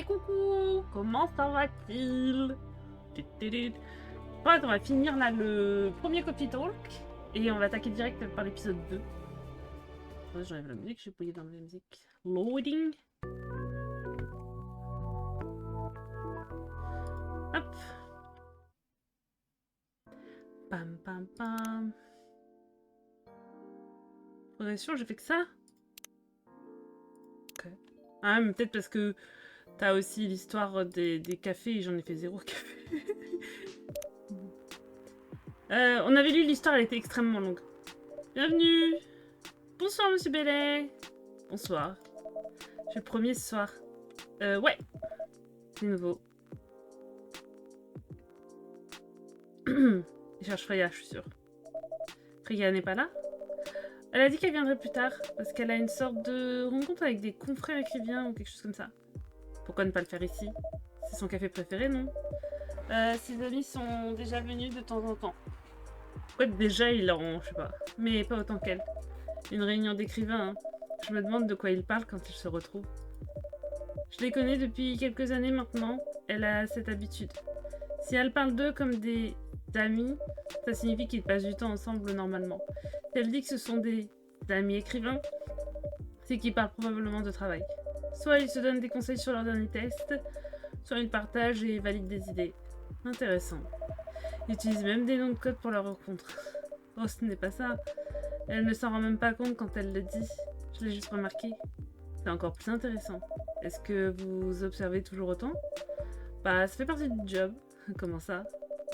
Et coucou, comment ça va-t-il? Tututu. Ouais, on va finir là le premier Coffee Talk et on va attaquer direct par l'épisode 2. Ouais, j'enlève la musique, je vais bouiller dans la musique. Loading. Hop. Pam pam pam. Progression, j'ai fait que ça? Ok. Ah, mais peut-être parce que t'as aussi l'histoire des cafés et j'en ai fait 0 café. On avait lu l'histoire, elle était extrêmement longue. Bienvenue. Bonsoir, monsieur Bellet. Bonsoir. Je suis le premier ce soir. Ouais. C'est nouveau. Il cherche Freya, je suis sûre. Freya n'est pas là? Elle a dit qu'elle viendrait plus tard, parce qu'elle a une sorte de rencontre avec des confrères écrivains ou quelque chose comme ça. Pourquoi ne pas le faire ici? C'est son café préféré, non? Ses amis sont déjà venus de temps en temps. Pourquoi déjà il en... je sais pas. Mais pas autant qu'elle. Une réunion d'écrivains, hein. Je me demande de quoi ils parlent quand ils se retrouvent. Je les connais depuis quelques années maintenant. Elle a cette habitude. Si elle parle d'eux comme des amis, ça signifie qu'ils passent du temps ensemble normalement. Si elle dit que ce sont des amis écrivains, c'est qu'ils parlent probablement de travail. Soit ils se donnent des conseils sur leur dernier test, soit ils partagent et valident des idées. Intéressant. Ils utilisent même des noms de code pour leur rencontre. Oh, ce n'est pas ça. Elle ne s'en rend même pas compte quand elle le dit. Je l'ai juste remarqué. C'est encore plus intéressant. Est-ce que vous observez toujours autant? Bah, ça fait partie du job. Comment ça?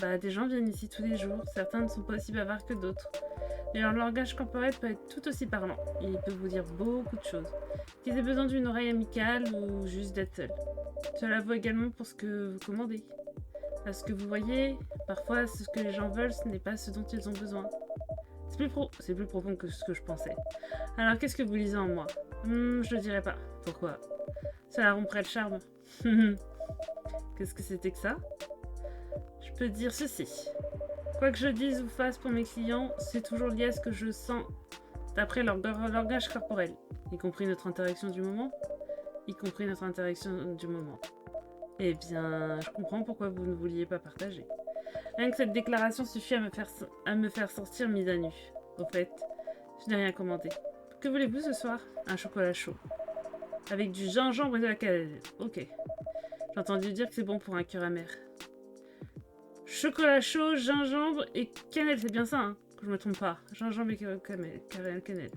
Bah, des gens viennent ici tous les jours. Certains ne sont pas aussi bavards que d'autres. Et leur langage corporel peut être tout aussi parlant. Ils peuvent vous dire beaucoup de choses. Qu'ils aient besoin d'une oreille amicale ou juste d'être seuls. Cela vaut également pour ce que vous commandez. Parce que vous voyez, parfois ce que les gens veulent, ce n'est pas ce dont ils ont besoin. C'est plus profond que ce que je pensais. Alors qu'est-ce que vous lisez en moi? Je le dirais pas. Pourquoi? Cela romprait le charme. Qu'est-ce que c'était que ça? Je peux dire ceci. Quoi que je dise ou fasse pour mes clients, c'est toujours lié à ce que je sens d'après leur langage corporel, y compris notre interaction du moment. Eh bien, je comprends pourquoi vous ne vouliez pas partager. Rien que cette déclaration suffit à me faire sortir mise à nu. Au fait, je n'ai rien commandé. Que voulez-vous ce soir? Un chocolat chaud. Avec du gingembre et de la cannelle. Ok. J'ai entendu dire que c'est bon pour un cœur amer. Chocolat chaud, gingembre et cannelle, c'est bien ça, hein? Que je me trompe pas. Gingembre et cannelle.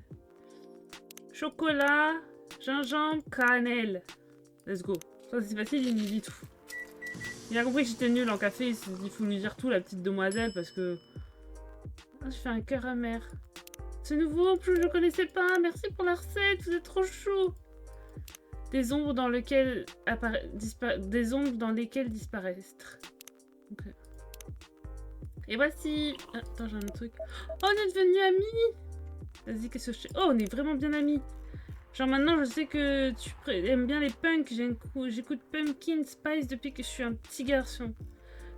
Chocolat, gingembre, cannelle. Let's go. Ça c'est facile, il me dit tout. Il a compris que j'étais nulle en café, il faut lui dire tout, la petite demoiselle, parce que... Ah, je fais un cœur amer. C'est nouveau, en plus je ne connaissais pas. Merci pour la recette, vous êtes trop chaud. Des ombres dans lesquelles disparaissent. Ok. Et voici... Ah, attends, j'ai un autre truc. Oh, on est devenus amis. Vas-y, qu'est-ce que je fais? Oh, on est vraiment bien amis. Genre maintenant, je sais que tu aimes bien les punks. J'écoute Pumpkin Spice depuis que je suis un petit garçon.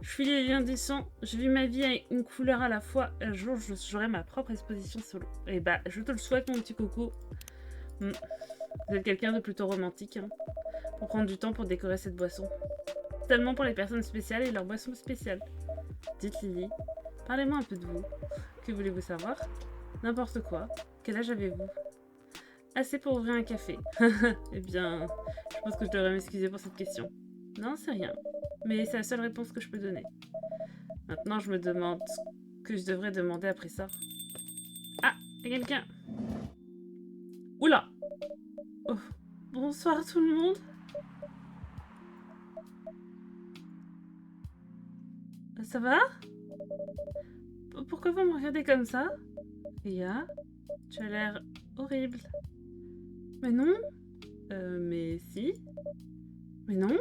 Je suis les liens décents. Je vis ma vie avec une couleur à la fois. Un jour, j'aurai ma propre exposition solo. Et bah, je te le souhaite, mon petit coco. Vous êtes quelqu'un de plutôt romantique, hein, pour prendre du temps pour décorer cette boisson. Tellement pour les personnes spéciales et leurs boissons spéciales. Dites Lily, parlez-moi un peu de vous. Que voulez-vous savoir? N'importe quoi. Quel âge avez-vous? Assez pour ouvrir un café. Eh bien, je pense que je devrais m'excuser pour cette question. Non, c'est rien. Mais c'est la seule réponse que je peux donner. Maintenant, je me demande ce que je devrais demander après ça. Ah, il y a quelqu'un. Oula. Oh. Bonsoir tout le monde. Ça va? Pourquoi vous me regardez comme ça? Ria, tu as l'air horrible. Mais non. Mais si. Mais non.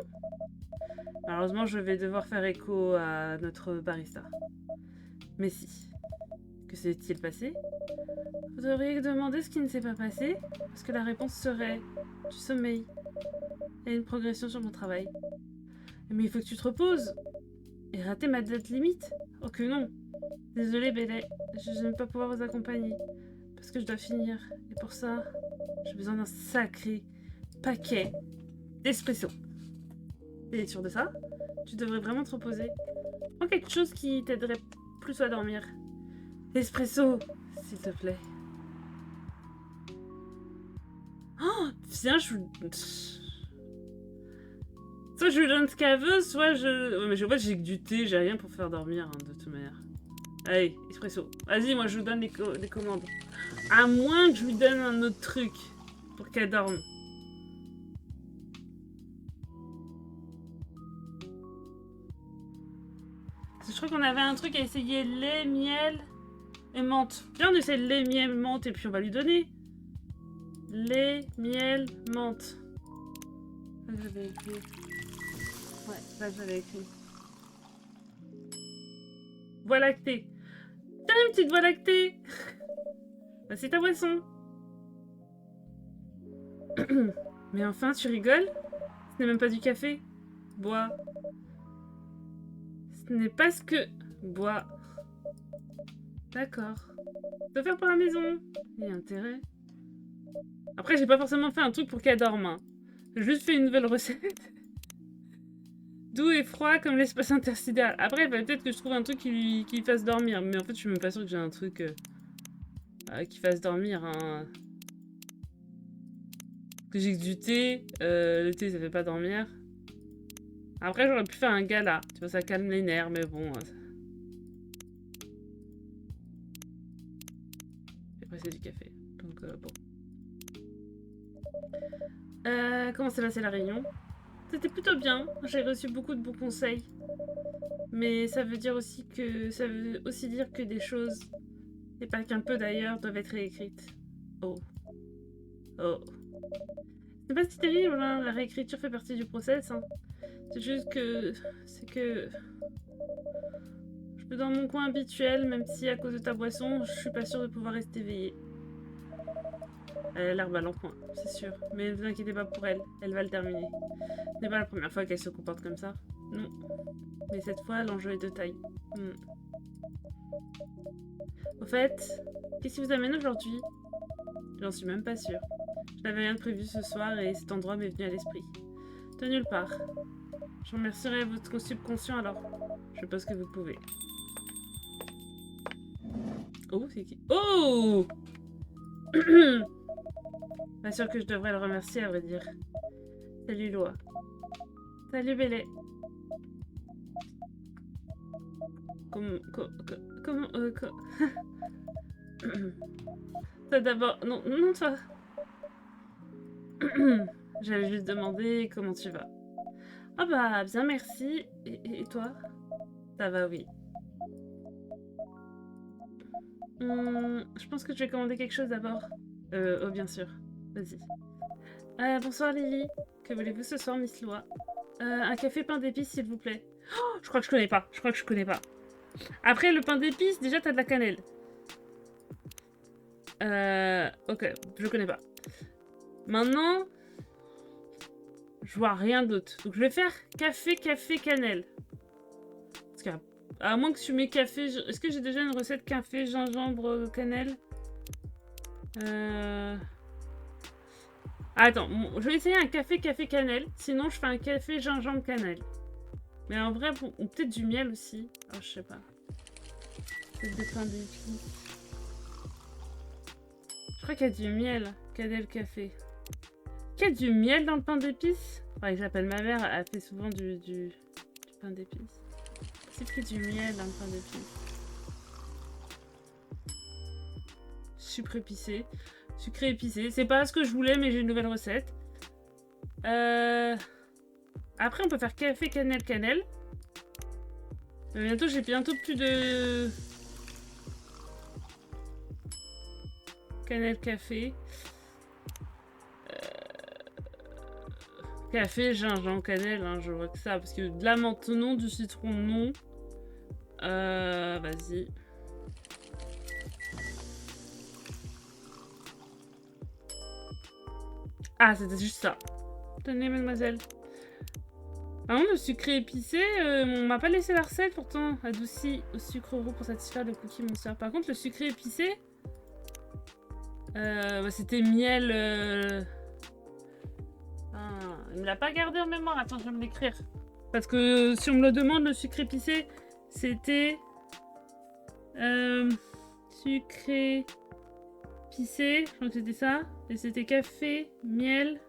Malheureusement, je vais devoir faire écho à notre barista. Mais si. Que s'est-il passé? Vous devriez demander ce qui ne s'est pas passé, parce que la réponse serait du sommeil et une progression sur mon travail. Mais il faut que tu te reposes. Et rater ma date limite? Oh que non. Désolée, Bellet, je ne vais pas pouvoir vous accompagner, parce que je dois finir. Et pour ça, j'ai besoin d'un sacré paquet d'espresso. T'es sûr de ça? Tu devrais vraiment te reposer. Prends quelque chose qui t'aiderait plus à dormir. Espresso, s'il te plaît. Oh, viens, soit je lui donne ce qu'elle veut, soit je... Ouais, mais je vois, j'ai que du thé, j'ai rien pour faire dormir, hein, de toute manière. Allez, espresso. Vas-y, moi, je vous donne les commandes. À moins que je lui donne un autre truc pour qu'elle dorme. Je crois qu'on avait un truc à essayer, lait, miel et menthe. Viens, on essaie lait, miel, menthe et puis on va lui donner. Lait, miel, menthe. Là, j'avais écrit. Ouais, là, j'avais écrit. Voie lactée. Tiens, une petite voie lactée. Bah, c'est ta boisson. Mais enfin, tu rigoles? Ce n'est même pas du café. Bois. Ce n'est pas ce que... Bois. D'accord. Je dois faire pour la maison. Il y a intérêt. Après, j'ai pas forcément fait un truc pour qu'elle dorme. Hein. J'ai juste fait une nouvelle recette. Doux et froid comme l'espace intersidéral. Après, il va peut-être que je trouve un truc qui lui fasse dormir. Mais en fait, je suis même pas sûre que j'ai un truc qui fasse dormir. Hein. Que j'ai que du thé. Le thé, ça fait pas dormir. Après, j'aurais pu faire un gala. Tu vois, ça calme les nerfs, mais bon... Après, c'est du café. Donc, bon. Comment s'est passée la réunion? C'était plutôt bien. J'ai reçu beaucoup de bons conseils. Mais ça veut dire aussi que... Ça veut aussi dire que des choses, et pas qu'un peu d'ailleurs, doivent être réécrites. Oh. Oh. C'est pas si terrible, hein. La réécriture fait partie du process, hein. C'est juste que... C'est que... Je suis dans mon coin habituel, même si à cause de ta boisson, je suis pas sûre de pouvoir rester éveillée. Elle a l'air balle en point, c'est sûr. Mais ne vous inquiétez pas pour elle, elle va le terminer. Ce n'est pas la première fois qu'elle se comporte comme ça. Non. Mais cette fois, l'enjeu est de taille. Au fait, qu'est-ce qui vous amène aujourd'hui? J'en suis même pas sûre. Je n'avais rien de prévu ce soir et cet endroit m'est venu à l'esprit. De nulle part. Je remercierai votre subconscient alors. Je suppose que vous pouvez. Oh, c'est qui? Oh! Pas sûr que je devrais le remercier, à vrai dire. Salut, Loa. Salut, Bélé. Comment... Toi d'abord... Non, non, toi. J'allais juste demander comment tu vas. Ah bah, bien, merci. Et toi? Ça va, oui. Je pense que je vais commander quelque chose d'abord. Oh, bien sûr. Vas-y. Bonsoir, Lily. Que voulez-vous ce soir, Miss Loa? Un café pain d'épices, s'il vous plaît. Oh, je crois que je connais pas. Je crois que je connais pas. Après, le pain d'épices, déjà, t'as de la cannelle. Ok, je connais pas. Maintenant, je vois rien d'autre. Donc, je vais faire café, cannelle. Parce qu'à moins que tu mets café... Est-ce que j'ai déjà une recette café, gingembre, cannelle? Attends, je vais essayer un café, cannelle. Sinon, je fais un café, gingembre, cannelle. Mais en vrai, bon, ou peut-être du miel aussi. Oh, je sais pas. Peut-être des pains d'épices. Je crois qu'il y a du miel. Cannelle, café. Il y a du miel dans le pain d'épices? Faudrait que j'appelle ma mère. Elle fait souvent du pain d'épices. C'est qu'il y a du miel dans le pain d'épices. Sucre épicé. Sucré épicé. C'est pas ce que je voulais, mais j'ai une nouvelle recette. Après, on peut faire café, cannelle. Mais bientôt, j'ai bientôt plus de... Cannelle, café. Café, gingembre, cannelle, hein, je vois que ça. Parce que de la menthe, non. Du citron, non. Vas-y. Ah, c'était juste ça. Tenez, mademoiselle. Ah non, le sucré épicé, on m'a pas laissé la recette pourtant. Adouci au sucre roux pour satisfaire le cookie monster. Par contre, le sucré épicé, c'était miel. Ah, il me l'a pas gardé en mémoire. Attends, je vais me l'écrire. Parce que si on me le demande, le sucre épicé, c'était... sucré épicé, je crois que c'était ça. Et c'était café, miel...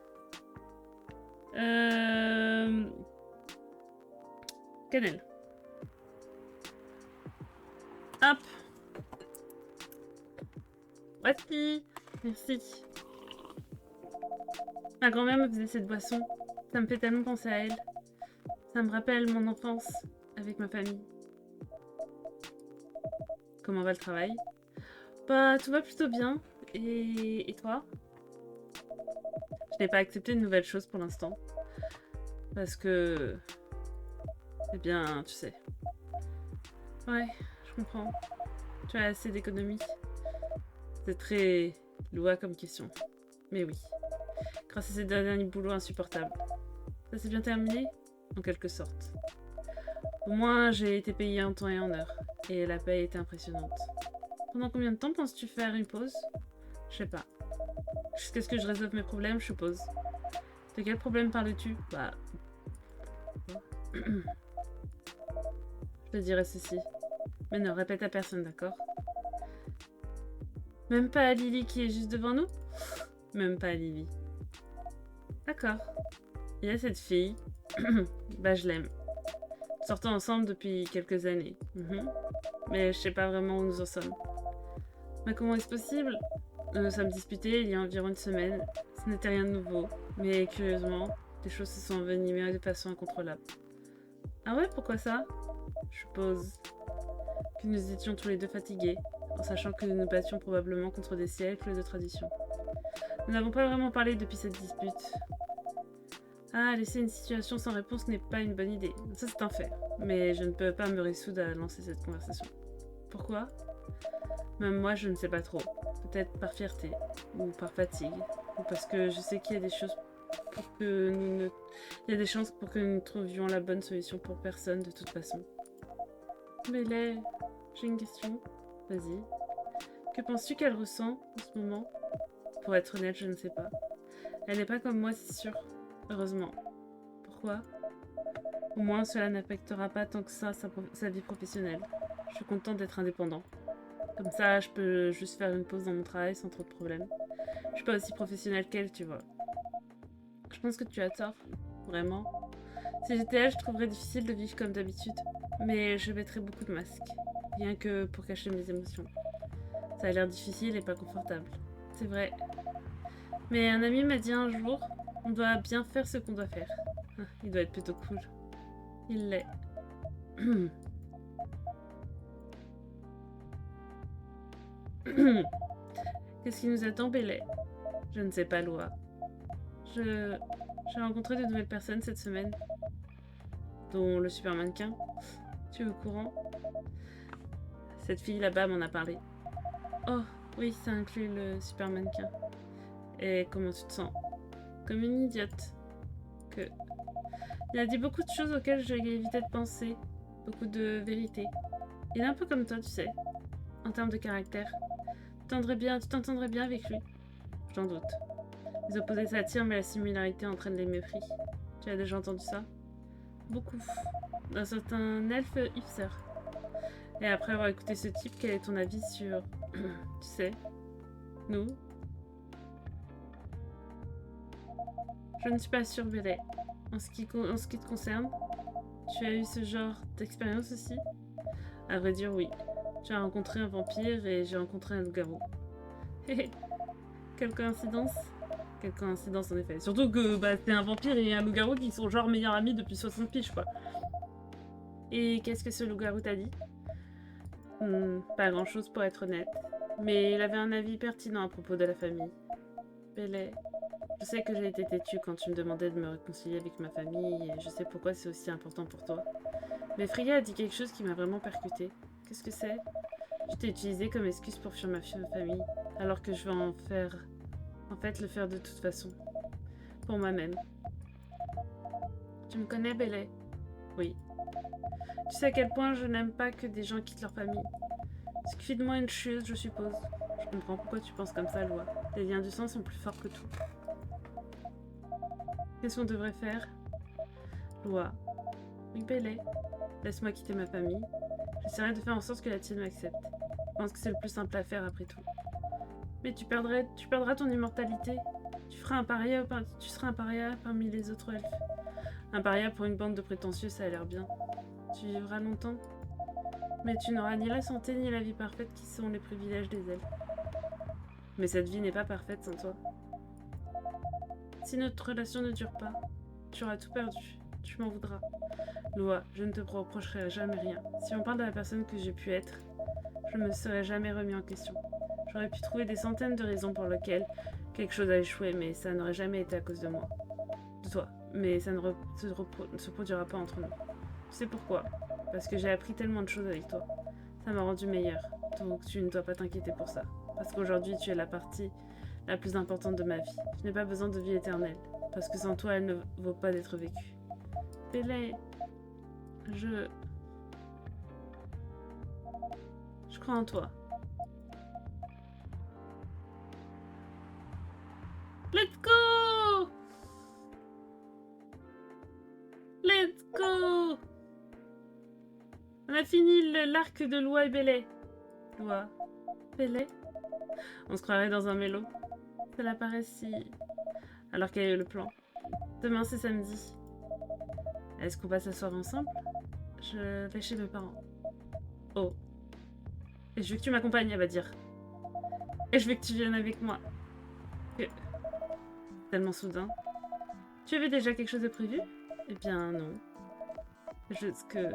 cannelle. Hop. Voici. Merci. Ma grand-mère me faisait cette boisson. Ça me fait tellement penser à elle. Ça me rappelle mon enfance avec ma famille. Comment va le travail? Bah, tout va plutôt bien. Et toi? Je n'ai pas accepté de nouvelles choses pour l'instant. Parce que... Eh bien, tu sais. Ouais, je comprends. Tu as assez d'économies. C'est très loin comme question. Mais oui. Grâce à ces derniers boulots insupportables. Ça s'est bien terminé? En quelque sorte. Au moins, j'ai été payée en temps et en heure. Et la paye était impressionnante. Pendant combien de temps penses-tu faire une pause? Je sais pas. Jusqu'à ce que je résolve mes problèmes, je suppose. De quel problème parles-tu? Bah... je te dirai ceci. Mais ne répète à personne, d'accord? Même pas à Lily qui est juste devant nous? Même pas à Lily. D'accord. Il y a cette fille. Bah, je l'aime. Nous sortons ensemble depuis quelques années. Mais je sais pas vraiment où nous en sommes. Mais comment est-ce possible? Nous nous sommes disputés il y a environ une semaine. Ce n'était rien de nouveau. Mais curieusement, les choses se sont envenimées de façon incontrôlable. Ah ouais, pourquoi ça? Je suppose que nous étions tous les deux fatigués, en sachant que nous nous battions probablement contre des siècles de tradition. Nous n'avons pas vraiment parlé depuis cette dispute. Ah, laisser une situation sans réponse n'est pas une bonne idée. Ça, c'est un fait. Mais je ne peux pas me résoudre à lancer cette conversation. Pourquoi? Même moi, je ne sais pas trop. Peut-être par fierté, ou par fatigue, ou parce que je sais qu'il y a des choses pour que nous ne... Il y a des chances pour que nous trouvions la bonne solution pour personne, de toute façon. Mais là, j'ai une question. Vas-y. Que penses-tu qu'elle ressent en ce moment? Pour être honnête, je ne sais pas. Elle n'est pas comme moi, c'est sûr. Heureusement. Pourquoi? Au moins, cela n'affectera pas tant que ça sa vie professionnelle. Je suis contente d'être indépendant. Comme ça, je peux juste faire une pause dans mon travail sans trop de problèmes. Je suis pas aussi professionnelle qu'elle, tu vois. Je pense que tu as tort. Vraiment. Si j'étais elle, je trouverais difficile de vivre comme d'habitude. Mais je mettrais beaucoup de masques. Rien que pour cacher mes émotions. Ça a l'air difficile et pas confortable. C'est vrai. Mais un ami m'a dit un jour, on doit bien faire ce qu'on doit faire. Il doit être plutôt cool. Il l'est. Qu'est-ce qui nous attend, Bellet? Je ne sais pas, Loa. J'ai rencontré de nouvelles personnes cette semaine. Dont le super mannequin. Tu es au courant? Cette fille là-bas m'en a parlé. Oh, oui, ça inclut le super mannequin. Et comment tu te sens? Comme une idiote. Il a dit beaucoup de choses auxquelles j'ai évité de penser. Beaucoup de vérité. Il est un peu comme toi, tu sais. En termes de caractère. Tu t'entendrais bien avec lui. J'en doute. Les opposés s'attirent, mais la similarité entraîne les mépris. Tu as déjà entendu ça? Beaucoup. D'un certain elfe hipster. Et après avoir écouté ce type, quel est ton avis sur... tu sais, nous? Je ne suis pas sûre, Bellet. En ce qui te concerne, tu as eu ce genre d'expérience aussi? À vrai dire, oui. Tu as rencontré un vampire et j'ai rencontré un loup-garou. Quelle coïncidence? Quelle coïncidence en effet. Surtout que bah, c'est un vampire et un loup-garou qui sont genre meilleurs amis depuis 60 piges quoi. Et qu'est-ce que ce loup-garou t'a dit? Pas grand chose pour être honnête. Mais il avait un avis pertinent à propos de la famille. Bellet, je sais que j'ai été têtue quand tu me demandais de me réconcilier avec ma famille et je sais pourquoi c'est aussi important pour toi. Mais Freya a dit quelque chose qui m'a vraiment percuté. Qu'est-ce que c'est? Je t'ai utilisé comme excuse pour fuir ma famille, alors que je vais en fait le faire de toute façon. Pour moi-même. Tu me connais, Bellet? Oui. Tu sais à quel point je n'aime pas que des gens quittent leur famille. Suffit de moi une chose, je suppose. Je comprends pourquoi tu penses comme ça, Loa. Les liens du sang sont plus forts que tout. Qu'est-ce qu'on devrait faire? Loa, Oui, Bélé. Laisse-moi quitter ma famille. J'essaierai de faire en sorte que la tienne m'accepte. Je pense que c'est le plus simple à faire après tout. Mais tu perdras ton immortalité. Tu seras un paria parmi les autres elfes. Un paria pour une bande de prétentieux, ça a l'air bien. Tu vivras longtemps. Mais tu n'auras ni la santé ni la vie parfaite qui sont les privilèges des elfes. Mais cette vie n'est pas parfaite sans toi. Si notre relation ne dure pas, tu auras tout perdu. Tu m'en voudras. Loi, je ne te reprocherai jamais rien. Si on parle de la personne que j'ai pu être, je ne me serais jamais remis en question. J'aurais pu trouver des centaines de raisons pour lesquelles quelque chose a échoué, mais ça n'aurait jamais été à cause de moi. De toi. Mais ça ne se produira pas entre nous. Tu sais pourquoi? Parce que j'ai appris tellement de choses avec toi. Ça m'a rendu meilleure. Donc tu ne dois pas t'inquiéter pour ça. Parce qu'aujourd'hui, tu es la partie la plus importante de ma vie. Je n'ai pas besoin de vie éternelle. Parce que sans toi, elle ne vaut pas d'être vécue. Bélé, je crois en toi. Let's go! Let's go! On a fini l'arc de Loi et Bélé. Loi. Bélé? On se croirait dans un mélo. Cela paraît si... Alors quel est le plan? Demain c'est samedi. Est-ce qu'on passe la soirée ensemble? Je vais chez mes parents. Oh. Et je veux que tu m'accompagnes, elle va dire. Et je veux que tu viennes avec moi. Tellement soudain. Tu avais déjà quelque chose de prévu? Eh bien non. Juste que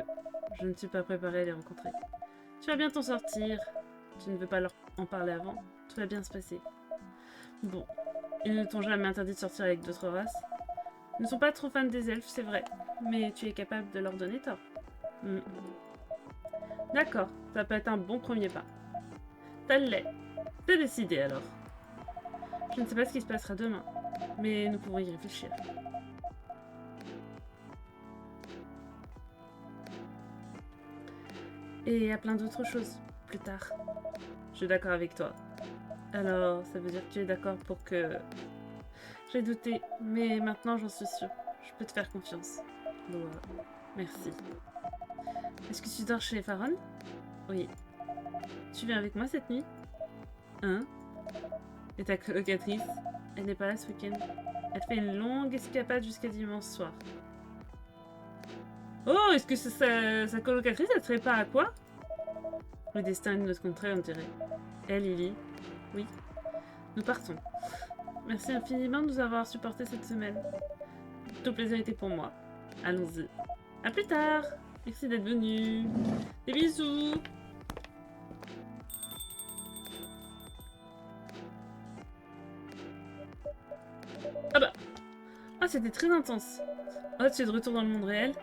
je ne suis pas préparée à les rencontrer. Tu vas bien t'en sortir. Tu ne veux pas leur en parler avant. Tout va bien se passer. Bon. Ils ne t'ont jamais interdit de sortir avec d'autres races. Ils ne sont pas trop fans des elfes, c'est vrai. Mais tu es capable de leur donner tort. D'accord, ça peut être un bon premier pas. Ça l'est. C'est décidé alors. Je ne sais pas ce qui se passera demain, mais nous pourrons y réfléchir. Et à plein d'autres choses, plus tard. Je suis d'accord avec toi. Alors, ça veut dire que tu es d'accord pour que... J'ai douté, mais maintenant j'en suis sûre. Je peux te faire confiance. Bon, merci. Est-ce que tu dors chez Faron? Oui. Tu viens avec moi cette nuit? Hein? Et ta colocatrice? Elle n'est pas là ce week-end. Elle fait une longue escapade jusqu'à dimanche soir. Oh, est-ce que sa colocatrice, elle serait pas à quoi? Le destin est de notre contrée, on dirait. Elle, Lily? Oui. Nous partons. Merci infiniment de nous avoir supportés cette semaine. Tout plaisir était pour moi. Allons-y. À plus tard. Merci d'être venu. Des bisous. Ah bah. Ah, c'était très intense. Oh, tu es de retour dans le monde réel.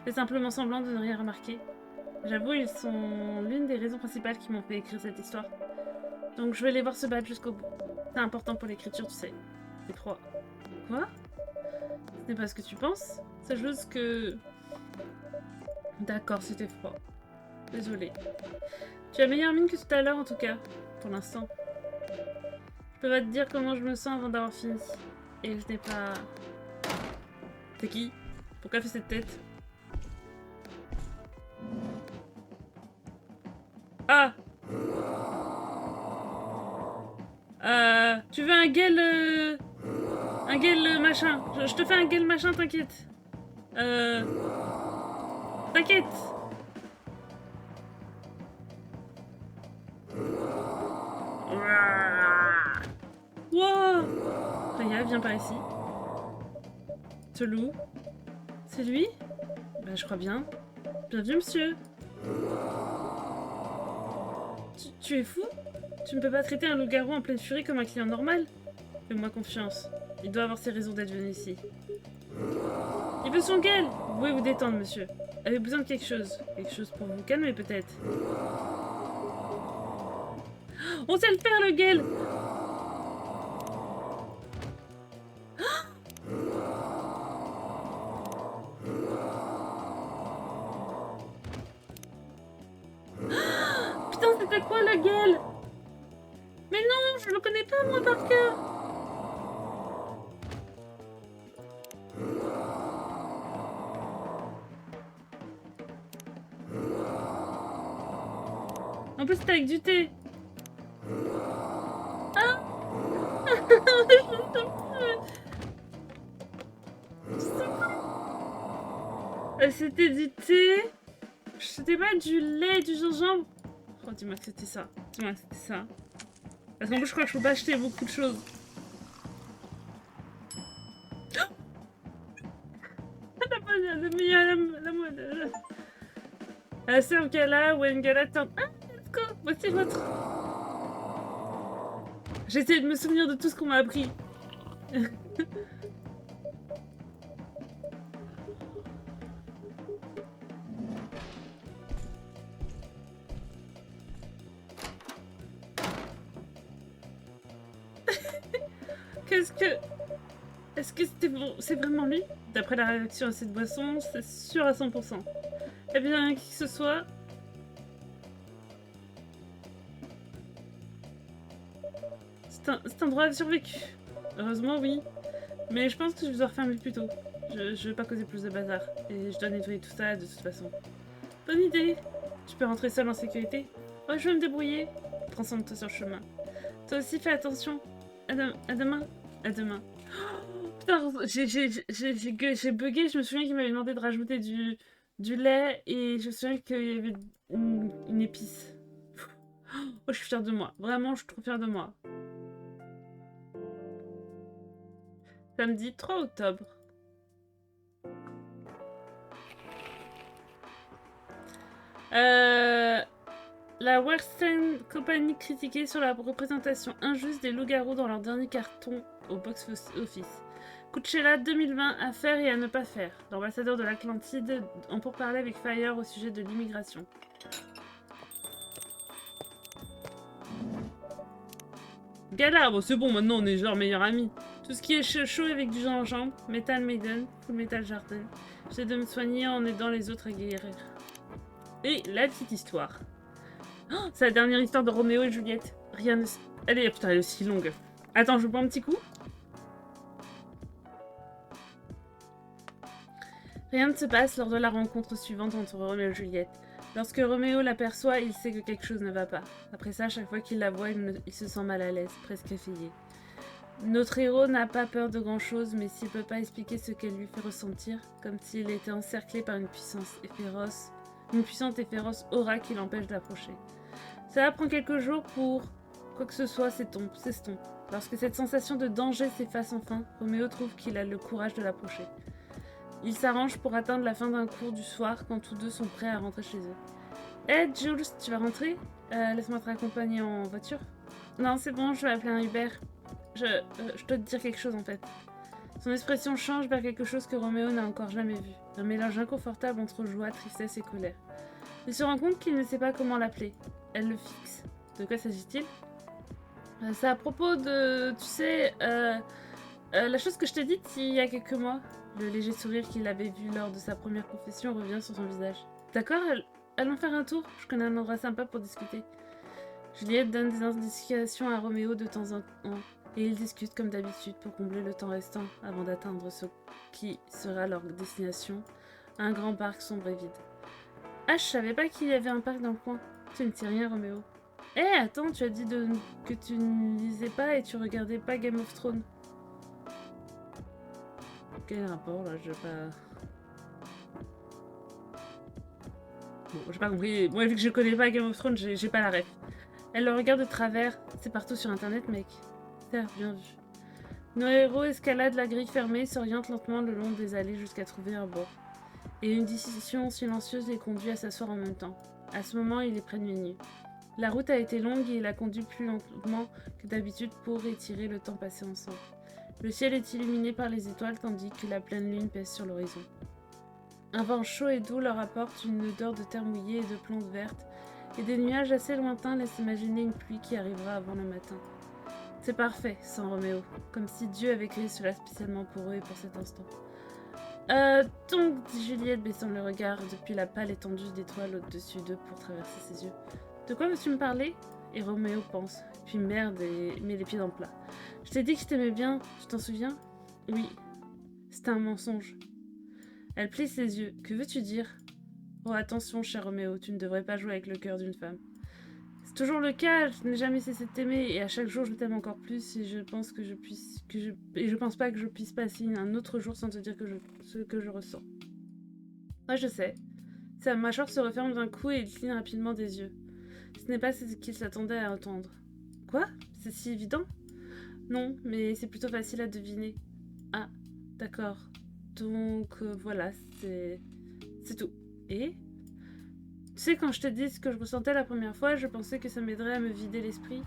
Je fais simplement semblant de ne rien remarquer. J'avoue, ils sont l'une des raisons principales qui m'ont fait écrire cette histoire. Donc je vais les voir se battre jusqu'au bout. C'est important pour l'écriture, tu sais. C'est froid. Quoi? Ce n'est pas ce que tu penses? C'est juste que... D'accord, c'était froid. Désolée. Tu as meilleure mine que tout à l'heure en tout cas. Pour l'instant. Je peux pas te dire comment je me sens avant d'avoir fini. Et je n'ai pas... C'est qui? Pourquoi fait cette tête? Ah! Tu veux un gueule... Un gueule machin. Je te fais un gueule machin, t'inquiète. T'inquiète. Wow. Raya, viens par ici. Telou. C'est lui? Bah, je crois bien. Bienvenue, monsieur. Tu es fou? Tu ne peux pas traiter un loup-garou en pleine furie comme un client normal? Fais-moi confiance. Il doit avoir ses raisons d'être venu ici. Il veut son gueule! Vous pouvez vous détendre, monsieur. Avez besoin de quelque chose. Quelque chose pour vous calmer, peut-être. On sait le faire, le gueule! Putain, c'était quoi, le gueule? Mais non, je le connais pas, moi, par cœur. En plus, c'était avec du thé. Ah. C'était du thé. C'était pas du lait, du gingembre. Oh, dis-moi que c'était ça. Dis-moi que c'était ça. Parce qu'en plus, je crois que je peux pas acheter beaucoup de choses. La sœur Gala ou Ngala tente. Ah, let's go. Voici votre. J'essaie de me souvenir de tout ce qu'on m'a appris. Qu'est-ce que... Est-ce que c'était bon... C'est vraiment lui? D'après la réaction à cette boisson, c'est sûr à 100%. Eh bien, qui que ce soit... C'est un droit survécu. Heureusement, oui. Mais je pense que je dois refermer plus tôt. Je veux pas causer plus de bazar. Et je dois nettoyer tout ça de toute façon. Bonne idée. Tu peux rentrer seul en sécurité? Oh, je vais me débrouiller. Concentre-toi sur le chemin. Toi aussi, fais attention. À demain. À demain. Oh, putain, j'ai bugué. Je me souviens qu'il m'avait demandé de rajouter du lait. Et je me souviens qu'il y avait une épice. Oh, je suis fière de moi. Vraiment, je suis trop fière de moi. Samedi 3 octobre. La Western Company critiquée sur la représentation injuste des loups-garous dans leur dernier carton au box-office. Coachella 2020 à faire et à ne pas faire. L'ambassadeur de l'Atlantide en pourparlers avec Fire au sujet de l'immigration. Gala, bon c'est bon, maintenant on est genre meilleurs amis. Tout ce qui est chaud avec du gingembre, Metal Maiden, Full Metal Jarden. J'essaie de me soigner en aidant les autres à guérir. Et la petite histoire. Oh, c'est la dernière histoire de Roméo et Juliette. Rien ne... Allez, putain, elle est aussi longue. Attends, je bois un petit coup. Rien ne se passe lors de la rencontre suivante entre Roméo et Juliette. Lorsque Roméo l'aperçoit, il sait que quelque chose ne va pas. Après ça, chaque fois qu'il la voit, il se sent mal à l'aise, presque effrayé. Notre héros n'a pas peur de grand-chose, mais s'il peut pas expliquer ce qu'elle lui fait ressentir, comme s'il était encerclé par une puissante et féroce aura qui l'empêche d'approcher. Cela prend quelques jours pour quoi que ce soit s'estompe. Lorsque cette sensation de danger s'efface enfin, Roméo trouve qu'il a le courage de l'approcher. Ils s'arrangent pour atteindre la fin d'un cours du soir quand tous deux sont prêts à rentrer chez eux. Hey Jules, tu vas rentrer? Laisse-moi te raccompagner en voiture. Non, c'est bon, je vais appeler un Uber. Je dois te dire quelque chose en fait. Son expression change vers quelque chose que Roméo n'a encore jamais vu. Un mélange inconfortable entre joie, tristesse et colère. Il se rend compte qu'il ne sait pas comment l'appeler. Elle le fixe. De quoi s'agit-il? C'est à propos de... Tu sais... la chose que je t'ai dite il y a quelques mois. Le léger sourire qu'il avait vu lors de sa première confession revient sur son visage. D'accord, allons faire un tour. Je connais un endroit sympa pour discuter. Juliette donne des indications à Roméo de temps en temps. Et ils discutent comme d'habitude pour combler le temps restant avant d'atteindre ce qui sera leur destination, un grand parc sombre et vide. Ah, je savais pas qu'il y avait un parc dans le coin. Tu ne sais rien, Roméo. Eh, attends, tu as dit que tu ne lisais pas et tu regardais pas Game of Thrones. Quel rapport, là? Je sais pas... Bon, j'ai pas compris. Moi, vu que je connais pas Game of Thrones, j'ai pas la ref. Elle le regarde de travers. C'est partout sur Internet, mec. Certes, bien vu. Nos héros escaladent la grille fermée, s'orientent lentement le long des allées jusqu'à trouver un banc. Et une décision silencieuse les conduit à s'asseoir en même temps. À ce moment, il est près de minuit. La route a été longue et il a conduit plus lentement que d'habitude pour étirer le temps passé ensemble. Le ciel est illuminé par les étoiles tandis que la pleine lune pèse sur l'horizon. Un vent chaud et doux leur apporte une odeur de terre mouillée et de plantes vertes, et des nuages assez lointains laissent imaginer une pluie qui arrivera avant le matin. C'est parfait, sent Roméo, comme si Dieu avait créé cela spécialement pour eux et pour cet instant. Donc, dit Juliette, baissant le regard depuis la pâle étendue d'étoiles au-dessus d'eux pour traverser ses yeux. De quoi veux-tu me parler? Et Roméo pense, puis merde et met les pieds dans le plat. Je t'ai dit que je t'aimais bien, tu t'en souviens? Oui. C'était un mensonge. Elle plie ses yeux. Que veux-tu dire? Oh, attention, cher Roméo, tu ne devrais pas jouer avec le cœur d'une femme. toujours le cas, je n'ai jamais cessé de t'aimer et à chaque jour je t'aime encore plus et je pense que et je pense pas que je puisse passer un autre jour sans te dire ce que je ressens. Ouais, je sais. Sa mâchoire se referme d'un coup et il cligne rapidement des yeux. Ce n'est pas ce qu'il s'attendait à entendre. Quoi? C'est si évident? Non, mais c'est plutôt facile à deviner. Ah, d'accord. Donc voilà, c'est tout. Et tu sais, quand je te dis ce que je ressentais la première fois, je pensais que ça m'aiderait à me vider l'esprit.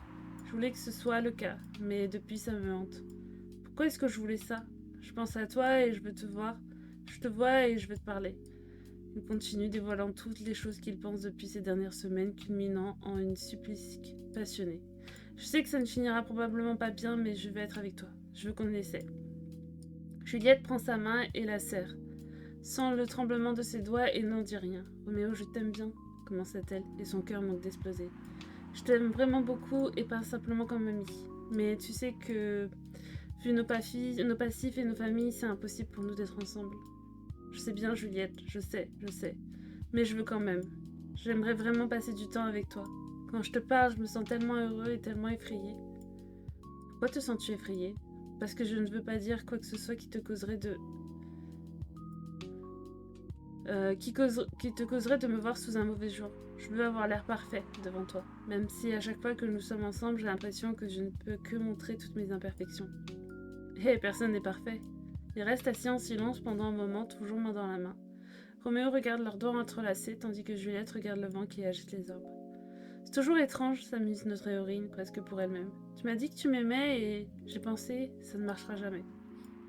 Je voulais que ce soit le cas, mais depuis ça me hante. Pourquoi est-ce que je voulais ça? Je pense à toi et je veux te voir. Je te vois et je veux te parler. Il continue dévoilant toutes les choses qu'il pense depuis ces dernières semaines, culminant en une supplique passionnée. Je sais que ça ne finira probablement pas bien, mais je veux être avec toi. Je veux qu'on essaie. Juliette prend sa main et la serre, sent le tremblement de ses doigts et n'en dit rien. Roméo, je t'aime bien, commença-t-elle, et son cœur manque d'exploser. Je t'aime vraiment beaucoup et pas simplement comme amie. Mais tu sais que, vu nos passifs et nos familles, c'est impossible pour nous d'être ensemble. Je sais bien, Juliette, je sais. Mais je veux quand même. J'aimerais vraiment passer du temps avec toi. Quand je te parle, je me sens tellement heureux et tellement effrayé. Pourquoi te sens-tu effrayé? Parce que je ne veux pas dire quoi que ce soit qui te causerait de me voir sous un mauvais jour. Je veux avoir l'air parfait devant toi, même si à chaque fois que nous sommes ensemble, j'ai l'impression que je ne peux que montrer toutes mes imperfections. Hé, personne n'est parfait. Ils restent assis en silence pendant un moment, toujours main dans la main. Roméo regarde leurs doigts entrelacés, tandis que Juliette regarde le vent qui agite les arbres. C'est toujours étrange, s'amuse notre héroïne, presque pour elle-même. Tu m'as dit que tu m'aimais et j'ai pensé, ça ne marchera jamais.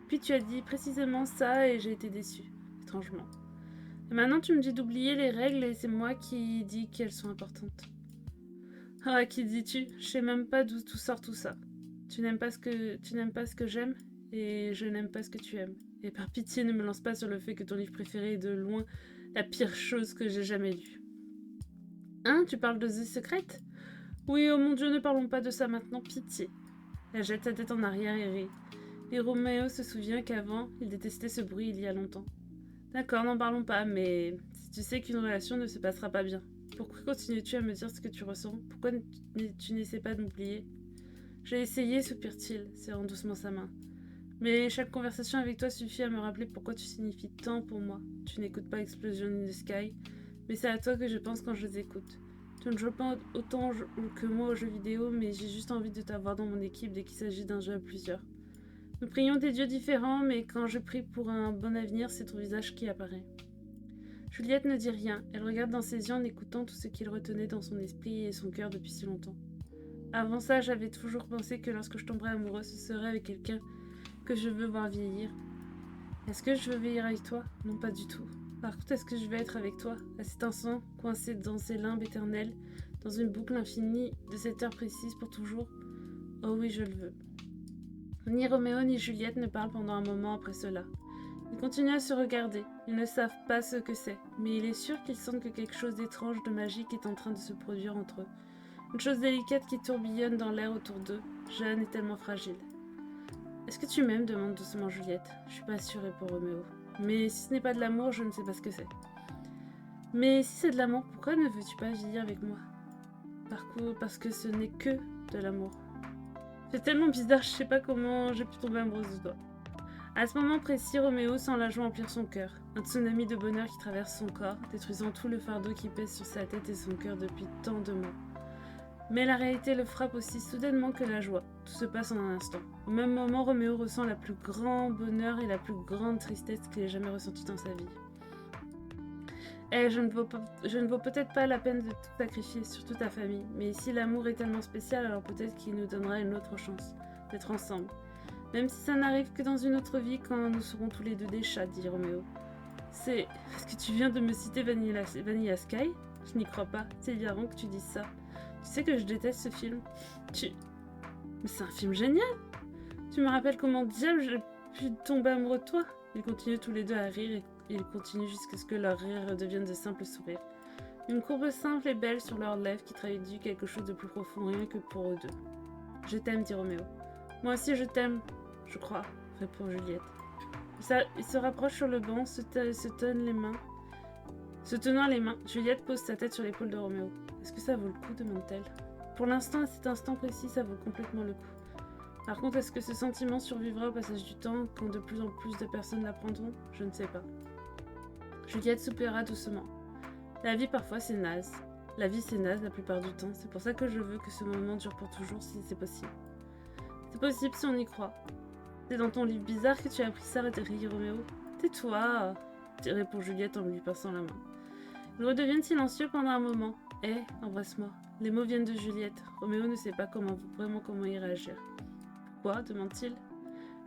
Puis tu as dit précisément ça et j'ai été déçue, étrangement. Et maintenant tu me dis d'oublier les règles et c'est moi qui dis qu'elles sont importantes. Ah, qui dis-tu? Je sais même pas d'où tout sort tout ça. Tu n'aimes pas ce que j'aime et je n'aime pas ce que tu aimes. Et par pitié, ne me lance pas sur le fait que ton livre préféré est de loin la pire chose que j'ai jamais lue. Hein, tu parles de The Secret? Oui, oh mon Dieu, ne parlons pas de ça maintenant, pitié. Elle jette sa tête en arrière et rit. Et Roméo se souvient qu'avant, il détestait ce bruit il y a longtemps. D'accord, n'en parlons pas, mais si tu sais qu'une relation ne se passera pas bien, pourquoi continues-tu à me dire ce que tu ressens? Pourquoi tu n'essaies pas de m'oublier? J'ai essayé, soupire-t-il, serrant doucement sa main. Mais chaque conversation avec toi suffit à me rappeler pourquoi tu signifies tant pour moi. Tu n'écoutes pas Explosion in the Sky, mais c'est à toi que je pense quand je les écoute. Tu ne joues pas autant que moi aux jeux vidéo, mais j'ai juste envie de t'avoir dans mon équipe dès qu'il s'agit d'un jeu à plusieurs. Nous prions des dieux différents, mais quand je prie pour un bon avenir, c'est ton visage qui apparaît. Juliette ne dit rien, elle regarde dans ses yeux en écoutant tout ce qu'il retenait dans son esprit et son cœur depuis si longtemps. Avant ça, j'avais toujours pensé que lorsque je tomberais amoureuse, ce serait avec quelqu'un que je veux voir vieillir. Est-ce que je veux vieillir avec toi? Non, pas du tout. Par contre, est-ce que je veux être avec toi, à cet instant, coincé dans ces limbes éternelles, dans une boucle infinie de cette heure précise pour toujours? Oh oui, je le veux. Ni Roméo ni Juliette ne parlent pendant un moment après cela. Ils continuent à se regarder. Ils ne savent pas ce que c'est, mais il est sûr qu'ils sentent que quelque chose d'étrange, de magique est en train de se produire entre eux. Une chose délicate qui tourbillonne dans l'air autour d'eux, jeune et tellement fragile. Est-ce que tu m'aimes? Demande doucement Juliette. Je suis pas sûre, répond Roméo. Mais si ce n'est pas de l'amour, je ne sais pas ce que c'est. Mais si c'est de l'amour, pourquoi ne veux-tu pas vieillir avec moi? Parce que ce n'est que de l'amour. C'est tellement bizarre, je sais pas comment j'ai pu tomber amoureuse de toi. À ce moment précis, Roméo sent la joie emplir son cœur. Un tsunami de bonheur qui traverse son corps, détruisant tout le fardeau qui pèse sur sa tête et son cœur depuis tant de mois. Mais la réalité le frappe aussi soudainement que la joie. Tout se passe en un instant. Au même moment, Roméo ressent le plus grand bonheur et la plus grande tristesse qu'il ait jamais ressentie dans sa vie. Je ne vaux peut-être pas la peine de tout sacrifier, surtout ta famille. Mais si l'amour est tellement spécial, alors peut-être qu'il nous donnera une autre chance d'être ensemble. Même si ça n'arrive que dans une autre vie, quand nous serons tous les deux des chats, dit Roméo. C'est parce que tu viens de me citer Vanilla Sky? Je n'y crois pas. C'est hilarant que tu dises ça. Tu sais que je déteste ce film. Mais c'est un film génial! Tu me rappelles comment diable j'ai pu tomber amoureux de toi? Ils continuent tous les deux à rire et ils continuent jusqu'à ce que leur rire devienne de simples sourires. Une courbe simple et belle sur leurs lèvres qui traduit quelque chose de plus profond, rien que pour eux deux. Je t'aime, dit Roméo. Moi aussi je t'aime, je crois, répond Juliette. Il se rapproche sur le banc, se tenant les mains. Juliette pose sa tête sur l'épaule de Roméo. Est-ce que ça vaut le coup? Demande-t-elle. pour l'instant, à cet instant précis, ça vaut complètement le coup. Par contre, est-ce que ce sentiment survivra au passage du temps quand de plus en plus de personnes l'apprendront? Je ne sais pas. Juliette soupira doucement. La vie, parfois, c'est naze. La vie, c'est naze la plupart du temps. C'est pour ça que je veux que ce moment dure pour toujours si c'est possible. C'est possible si on y croit. C'est dans ton livre bizarre que tu as appris ça, Ricky Roméo. Tais-toi, répond Juliette en lui pinçant la main. Ils redeviennent silencieux pendant un moment. Embrasse-moi. Les mots viennent de Juliette. Roméo ne sait pas vraiment comment y réagir. Quoi demande-t-il.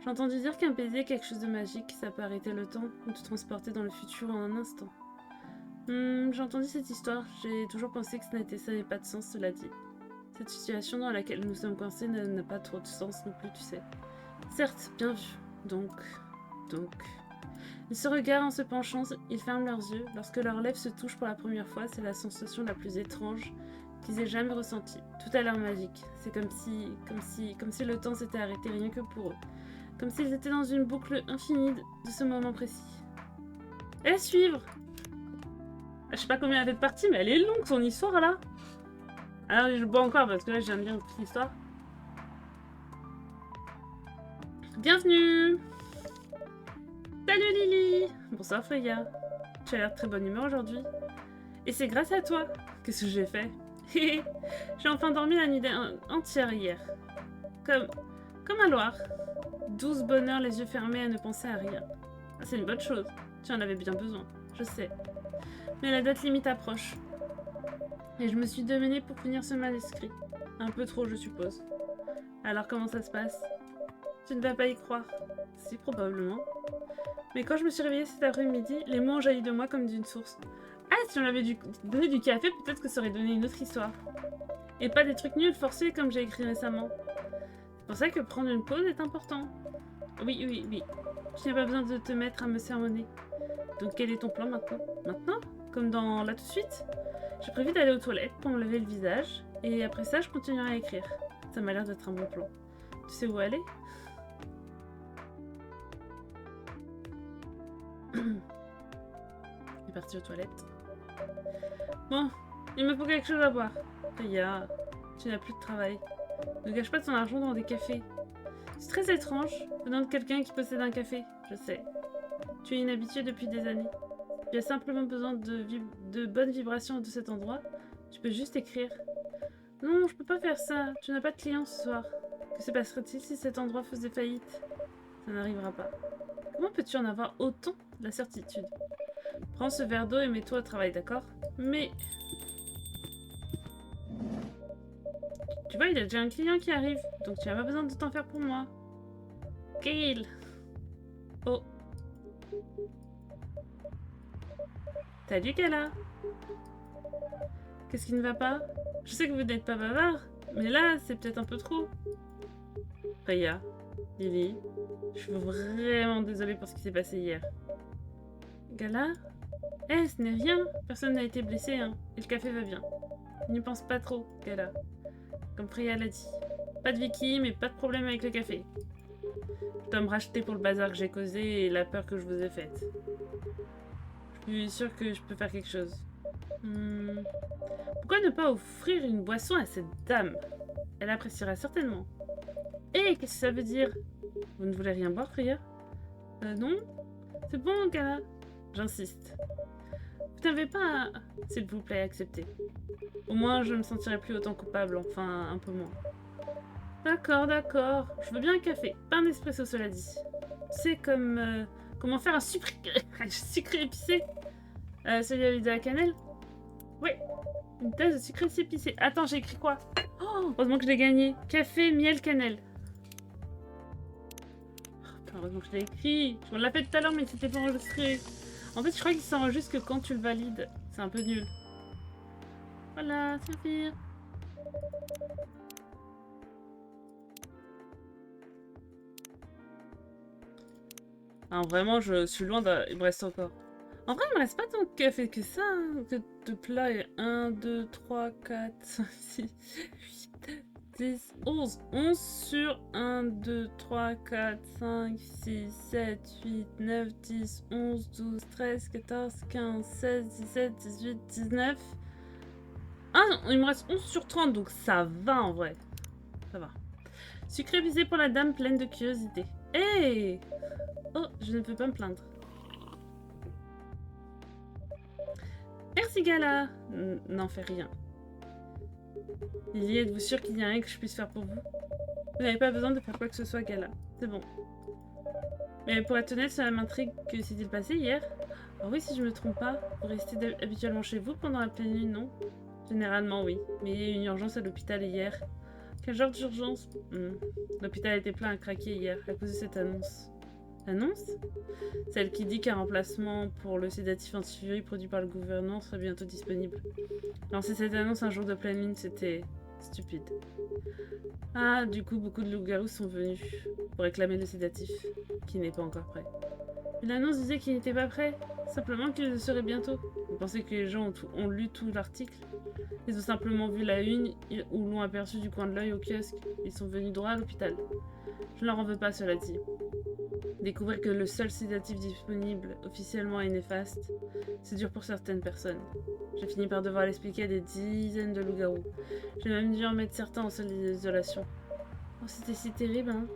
J'ai entendu dire qu'un baiser est quelque chose de magique, ça peut arrêter le temps ou te transporter dans le futur en un instant. J'ai entendu cette histoire, j'ai toujours pensé que ça n'avait pas de sens, cela dit. Cette situation dans laquelle nous sommes coincés n'a pas trop de sens non plus, tu sais. Certes, bien vu. Donc... Ils se regardent en se penchant, ils ferment leurs yeux. Lorsque leurs lèvres se touchent pour la première fois, c'est la sensation la plus étrange qu'ils aient jamais ressentie. Tout a l'air magique. C'est comme si le temps s'était arrêté rien que pour eux. Comme s'ils étaient dans une boucle infinie de ce moment précis. Et suivre! Je sais pas combien elle fait de parties, mais elle est longue son histoire là. Alors je bois encore parce que là je viens de lire une petite histoire. Bienvenue! Salut Lily! Bonsoir Freya. Tu as l'air de très bonne humeur aujourd'hui. Et c'est grâce à toi. Qu'est-ce que j'ai fait? J'ai enfin dormi la nuit entière hier. Comme un loir. 12 bonheurs les yeux fermés à ne penser à rien. Ah, c'est une bonne chose. Tu en avais bien besoin. Je sais. Mais la date limite approche. Et je me suis démenée pour finir ce manuscrit. Un peu trop, je suppose. Alors comment ça se passe? Tu ne vas pas y croire. Si, probablement. Mais quand je me suis réveillée cet après-midi, les mots ont jailli de moi comme d'une source. Ah, si on m'avait donné du café, peut-être que ça aurait donné une autre histoire. Et pas des trucs nuls forcés comme j'ai écrit récemment. C'est pour ça que prendre une pause est important. Oui. Je n'ai pas besoin de te mettre à me sermonner. Donc quel est ton plan maintenant? Maintenant? Comme dans là tout de suite? J'ai prévu d'aller aux toilettes pour me laver le visage. Et après ça, je continuerai à écrire. Ça m'a l'air d'être un bon plan. Tu sais où aller? Il est parti aux toilettes. Bon, il me faut quelque chose à boire. Freya, tu n'as plus de travail. Ne gâche pas ton argent dans des cafés. C'est très étrange, venant de quelqu'un qui possède un café, je sais. Tu es inhabitué depuis des années. Tu as simplement besoin de bonnes vibrations de cet endroit. Tu peux juste écrire. Non, je peux pas faire ça. Tu n'as pas de clients ce soir. Que se passerait-il si cet endroit faisait faillite? Ça n'arrivera pas. Comment peux-tu en avoir autant de la certitude? Prends ce verre d'eau et mets-toi au travail, d'accord? Mais... Tu vois, il y a déjà un client qui arrive, donc tu n'as pas besoin de t'en faire pour moi. Gail! Oh. Salut, Gala! Qu'est-ce qui ne va pas? Je sais que vous n'êtes pas bavard, mais là, c'est peut-être un peu trop. Freya, Lily, je suis vraiment désolée pour ce qui s'est passé hier. Gala? Ce n'est rien. Personne n'a été blessé, hein. Et le café va bien. N'y pense pas trop, Gala. Comme Freya l'a dit. Pas de Vicky, mais pas de problème avec le café. Je dois me racheter pour le bazar que j'ai causé et la peur que je vous ai faite. Je suis sûre que je peux faire quelque chose. Pourquoi ne pas offrir une boisson à cette dame? Elle appréciera certainement. Qu'est-ce que ça veut dire? Vous ne voulez rien boire, Freya? Non? C'est bon, Gala. J'insiste. Vous n'avez pas... S'il vous plaît, acceptez. Au moins, je me sentirai plus autant coupable, enfin, un peu moins. D'accord. Je veux bien un café, pas un espresso, cela dit. C'est comme... comment faire un sucré épicé? Celui avec de la cannelle? Oui, une tasse de sucré épicé. Attends, j'ai écrit quoi? Oh, heureusement que je l'ai gagné. Café, miel, cannelle. Oh, heureusement que je l'ai écrit. Je me l'ai fait tout à l'heure, mais c'était pas enregistré. En fait, je crois qu'il s'enregistre que quand tu le valides. C'est un peu nul. Voilà, servir. Alors vraiment, je suis loin de... Il me reste encore. En vrai, il me reste pas tant de café que ça. Hein, que de plats. 1, 2, 3, 4, 5, 6, 8, 10, 11. 11 sur 1, 2, 3, 4, 5, 6, 7, 8, 9, 10, 11, 12, 13, 14, 15, 16, 17, 18, 19. Ah, il me reste 11 sur 30, donc ça va en vrai. Ça va. Sucré visé pour la dame pleine de curiosité. Hey! Oh, je ne peux pas me plaindre. Merci, Gala! N'en fais rien. Lily, êtes-vous sûre qu'il n'y a rien que je puisse faire pour vous? Vous n'avez pas besoin de faire quoi que ce soit, Gala. C'est bon. Mais pour être honnête, cela m'intrigue. Que s'est-il passé hier? Oh oui, si je me trompe pas, vous restez habituellement chez vous pendant la pleine lune, non? Généralement, oui. Mais il y a eu une urgence à l'hôpital hier. Quel genre d'urgence? L'hôpital était plein à craquer hier à cause de cette annonce. Annonce? Celle qui dit qu'un remplacement pour le sédatif antifurie produit par le gouvernement serait bientôt disponible. Lancer cette annonce un jour de pleine lune, c'était stupide. Ah, du coup, beaucoup de loups-garous sont venus pour réclamer le sédatif, qui n'est pas encore prêt. Mais l'annonce disait qu'il n'était pas prêt, simplement qu'il le serait bientôt. Vous pensez que les gens ont lu tout l'article? Ils ont simplement vu la une ou l'ont aperçu du coin de l'œil au kiosque. Ils sont venus droit à l'hôpital. Je ne leur en veux pas, cela dit. Découvrir que le seul sédatif disponible officiellement est néfaste, c'est dur pour certaines personnes. J'ai fini par devoir l'expliquer à des dizaines de loups-garous. J'ai même dû en mettre certains en salle d'isolation. Oh, c'était si terrible, hein?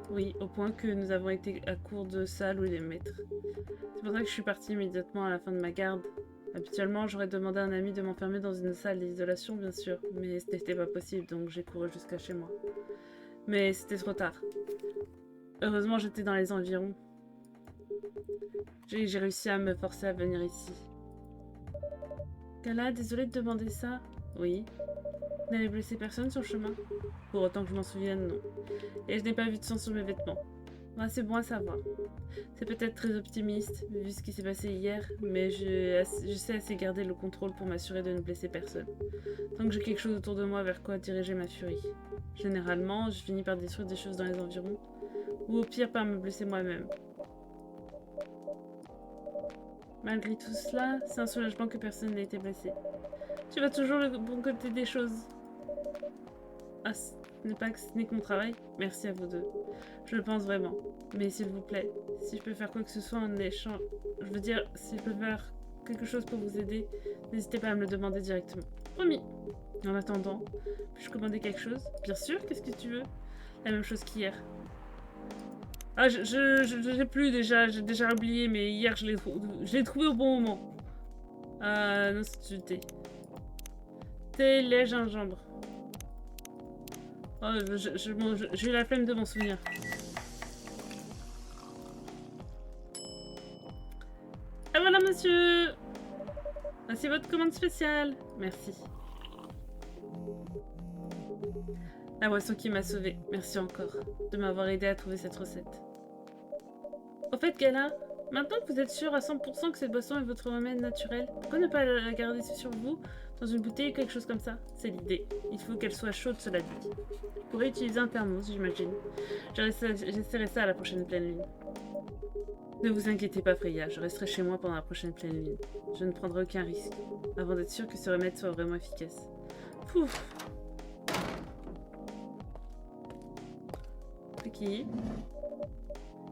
Oui, au point que nous avons été à court de salles où les mettre. C'est pour ça que je suis partie immédiatement à la fin de ma garde. Habituellement, j'aurais demandé à un ami de m'enfermer dans une salle d'isolation, bien sûr, mais ce n'était pas possible, donc j'ai couru jusqu'à chez moi. Mais c'était trop tard. Heureusement, j'étais dans les environs. J'ai réussi à me forcer à venir ici. Kala, désolée de demander ça. Oui. Vous n'avez blessé personne sur le chemin? Pour autant que je m'en souvienne, non. Et je n'ai pas vu de sang sur mes vêtements. Ah, c'est bon à savoir. C'est peut-être très optimiste, vu ce qui s'est passé hier, mais je sais assez garder le contrôle pour m'assurer de ne blesser personne. Tant que j'ai quelque chose autour de moi vers quoi diriger ma furie. Généralement, je finis par détruire des choses dans les environs, ou au pire par me blesser moi-même. Malgré tout cela, c'est un soulagement que personne n'ait été blessé. Tu vas toujours le bon côté des choses. Ah, ce n'est pas que ce n'est que mon travail. Merci à vous deux. Je le pense vraiment. Mais s'il vous plaît, si je peux faire quoi que ce soit en échange... Je veux dire, si je peux faire quelque chose pour vous aider, n'hésitez pas à me le demander directement. Promis. En attendant, puis-je commander quelque chose? Bien sûr, qu'est-ce que tu veux? La même chose qu'hier. Ah, je l'ai plus déjà, j'ai déjà oublié, mais hier je l'ai trouvé au bon moment. Non, c'est du thé. Thé, lait, gingembre. Oh, j'ai eu la flemme de m'en souvenir. Et voilà, monsieur! Voici votre commande spéciale. Merci. La boisson qui m'a sauvée. Merci encore de m'avoir aidé à trouver cette recette. Au fait, Gala, maintenant que vous êtes sûr à 100% que cette boisson est votre remède naturel, pourquoi ne pas la garder sur vous, dans une bouteille ou quelque chose comme ça? C'est l'idée. Il faut qu'elle soit chaude, cela dit. Vous pourrez utiliser un thermos, j'imagine. J'essaierai ça à la prochaine pleine lune. Ne vous inquiétez pas, Freya, je resterai chez moi pendant la prochaine pleine lune. Je ne prendrai aucun risque, avant d'être sûr que ce remède soit vraiment efficace. Pouf. Qui?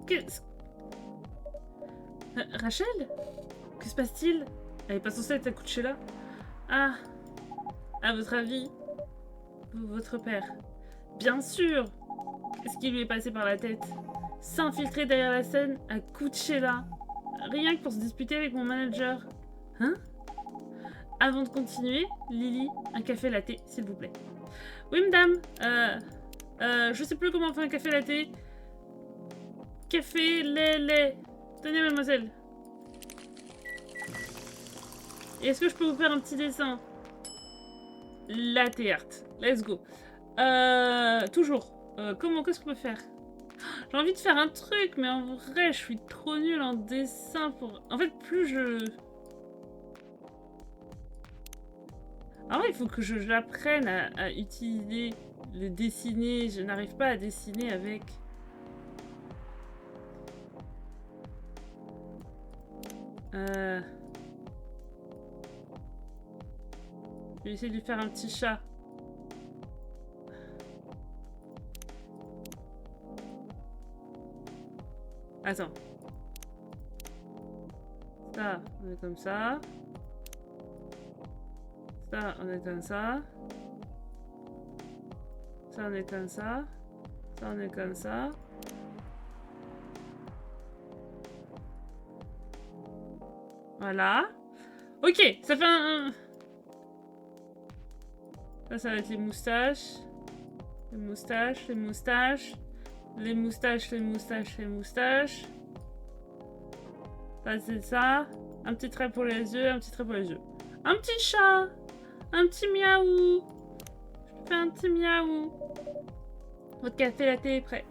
Qu'est-ce... Rachel? Que se passe-t-il? Elle est pas censée être accouchée là? Ah, à votre avis, votre père? Bien sûr! Qu'est-ce qui lui est passé par la tête? S'infiltrer derrière la scène à Coachella, rien que pour se disputer avec mon manager. Hein? Avant de continuer, Lily, un café latte, s'il vous plaît. Oui, madame. Je sais plus comment on fait un café latte. Café, lait. Tenez, mademoiselle. Est-ce que je peux vous faire un petit dessin? Latte art. Let's go. Toujours. Qu'est-ce qu'on peut faire? J'ai envie de faire un truc, mais en vrai, je suis trop nulle en dessin pour... En fait, plus je... Ah ouais, il faut que j'apprenne à utiliser le dessiner. Je n'arrive pas à dessiner avec... Je vais essayer de lui faire un petit chat. Attends. Ça, on est comme ça. Ça, on éteint ça. Ça, on éteint ça. Ça, on éteint ça. Voilà. Ok, ça fait un... Ça va être les moustaches. Les moustaches, les moustaches. Les moustaches, les moustaches, les moustaches. Ça, c'est ça. Un petit trait pour les yeux, un petit trait pour les yeux. Un petit chat. Un petit miaou. Je fais un petit miaou. Votre café latte est prêt.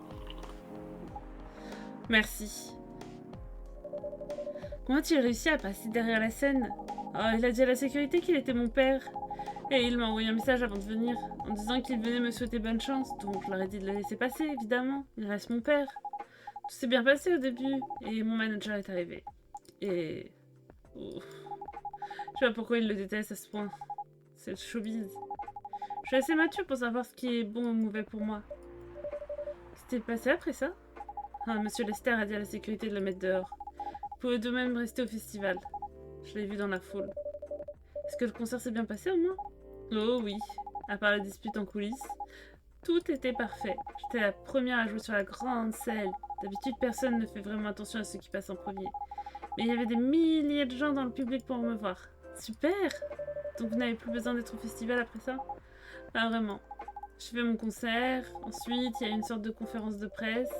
Merci. Comment as-tu réussi à passer derrière la scène? Oh, il a dit à la sécurité qu'il était mon père. Et il m'a envoyé un message avant de venir, en disant qu'il venait me souhaiter bonne chance. Donc je leur ai dit de le laisser passer, évidemment. Il reste mon père. Tout s'est bien passé au début, et mon manager est arrivé. Et... Ouf. Je sais pas pourquoi il le déteste à ce point. C'est le showbiz. Je suis assez mature pour savoir ce qui est bon ou mauvais pour moi. Qu'est-ce qui s'est passé après ça? Ah, Monsieur Lester a dit à la sécurité de le mettre dehors. Vous pouvez de même rester au festival. Je l'ai vu dans la foule. Est-ce que le concert s'est bien passé au moins? Oh oui, à part la dispute en coulisses. Tout était parfait. J'étais la première à jouer sur la grande scène. D'habitude, personne ne fait vraiment attention à ceux qui passent en premier. Mais il y avait des milliers de gens dans le public pour me voir. Super! Donc vous n'avez plus besoin d'être au festival après ça? Pas vraiment. Je fais mon concert, ensuite il y a une sorte de conférence de presse.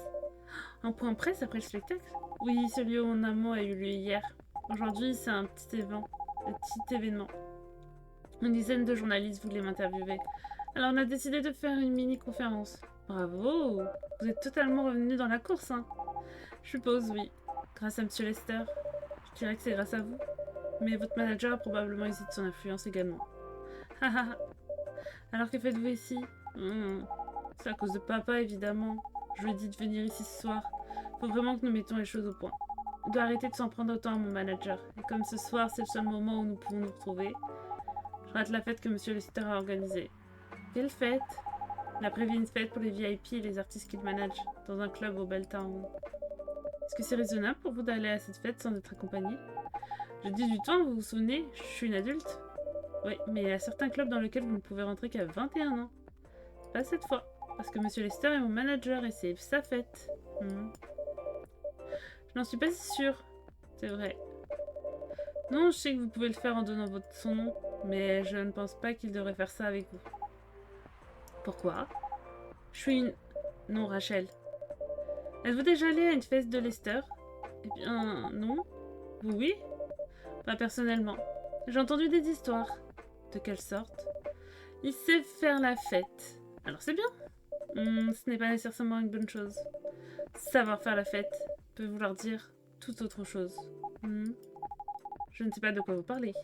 Un point presse après le spectacle? Oui, celui où mon amour a eu lieu hier. Aujourd'hui, c'est un petit événement. Une dizaine de journalistes voulaient m'interviewer. Alors on a décidé de faire une mini-conférence. Bravo! Vous êtes totalement revenu dans la course, hein? Je suppose, oui. Grâce à Monsieur Lester. Je dirais que c'est grâce à vous. Mais votre manager a probablement usé de son influence également. Haha. Alors que faites-vous ici? C'est à cause de papa, évidemment. Je lui ai dit de venir ici ce soir. Faut vraiment que nous mettions les choses au point. Il doit arrêter de s'en prendre autant à mon manager. Et comme ce soir, c'est le seul moment où nous pouvons nous retrouver, je rate la fête que Monsieur Lester a organisée. Quelle fête? Il a prévu une fête pour les VIP et les artistes qu'il manage, dans un club au Belltown. Est-ce que c'est raisonnable pour vous d'aller à cette fête sans être accompagné? J'ai 18 ans, vous vous souvenez? Je suis une adulte. Oui, mais il y a certains clubs dans lesquels vous ne pouvez rentrer qu'à 21 ans. Pas cette fois, parce que Monsieur Lester est mon manager et c'est sa fête. Je n'en suis pas si sûre. C'est vrai. Non, je sais que vous pouvez le faire en donnant son nom, mais je ne pense pas qu'il devrait faire ça avec vous. Pourquoi? Je suis une... Non, Rachel. Êtes-vous déjà allée à une fête de Lester? Eh bien, non. Vous, oui? Pas personnellement. J'ai entendu des histoires. De quelle sorte? Il sait faire la fête. Alors c'est bien. Ce n'est pas nécessairement une bonne chose. Savoir faire la fête peut vouloir dire tout autre chose. Je ne sais pas de quoi vous parlez.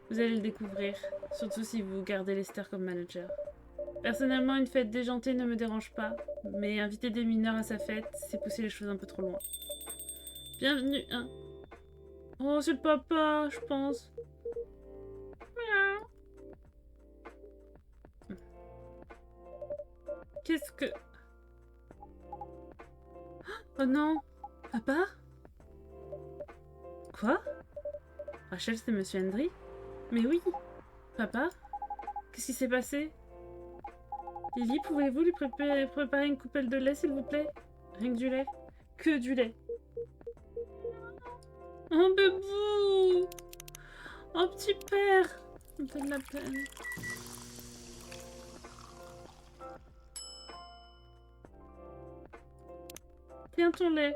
Vous allez le découvrir, surtout si vous gardez Lester comme manager. Personnellement, une fête déjantée ne me dérange pas, mais inviter des mineurs à sa fête, c'est pousser les choses un peu trop loin. Bienvenue, hein. Oh, c'est le papa, je pense. Miaou. Qu'est-ce que... Oh non. Papa? Quoi? Rachel, c'est Monsieur Hendry? Mais oui. Papa? Qu'est-ce qui s'est passé? Lily, pouvez-vous lui préparer une coupelle de lait, s'il vous plaît? Rien que du lait? Que du lait. Oh, bébou! Oh, petit père! Ça me fait de la peine. Tiens ton lait.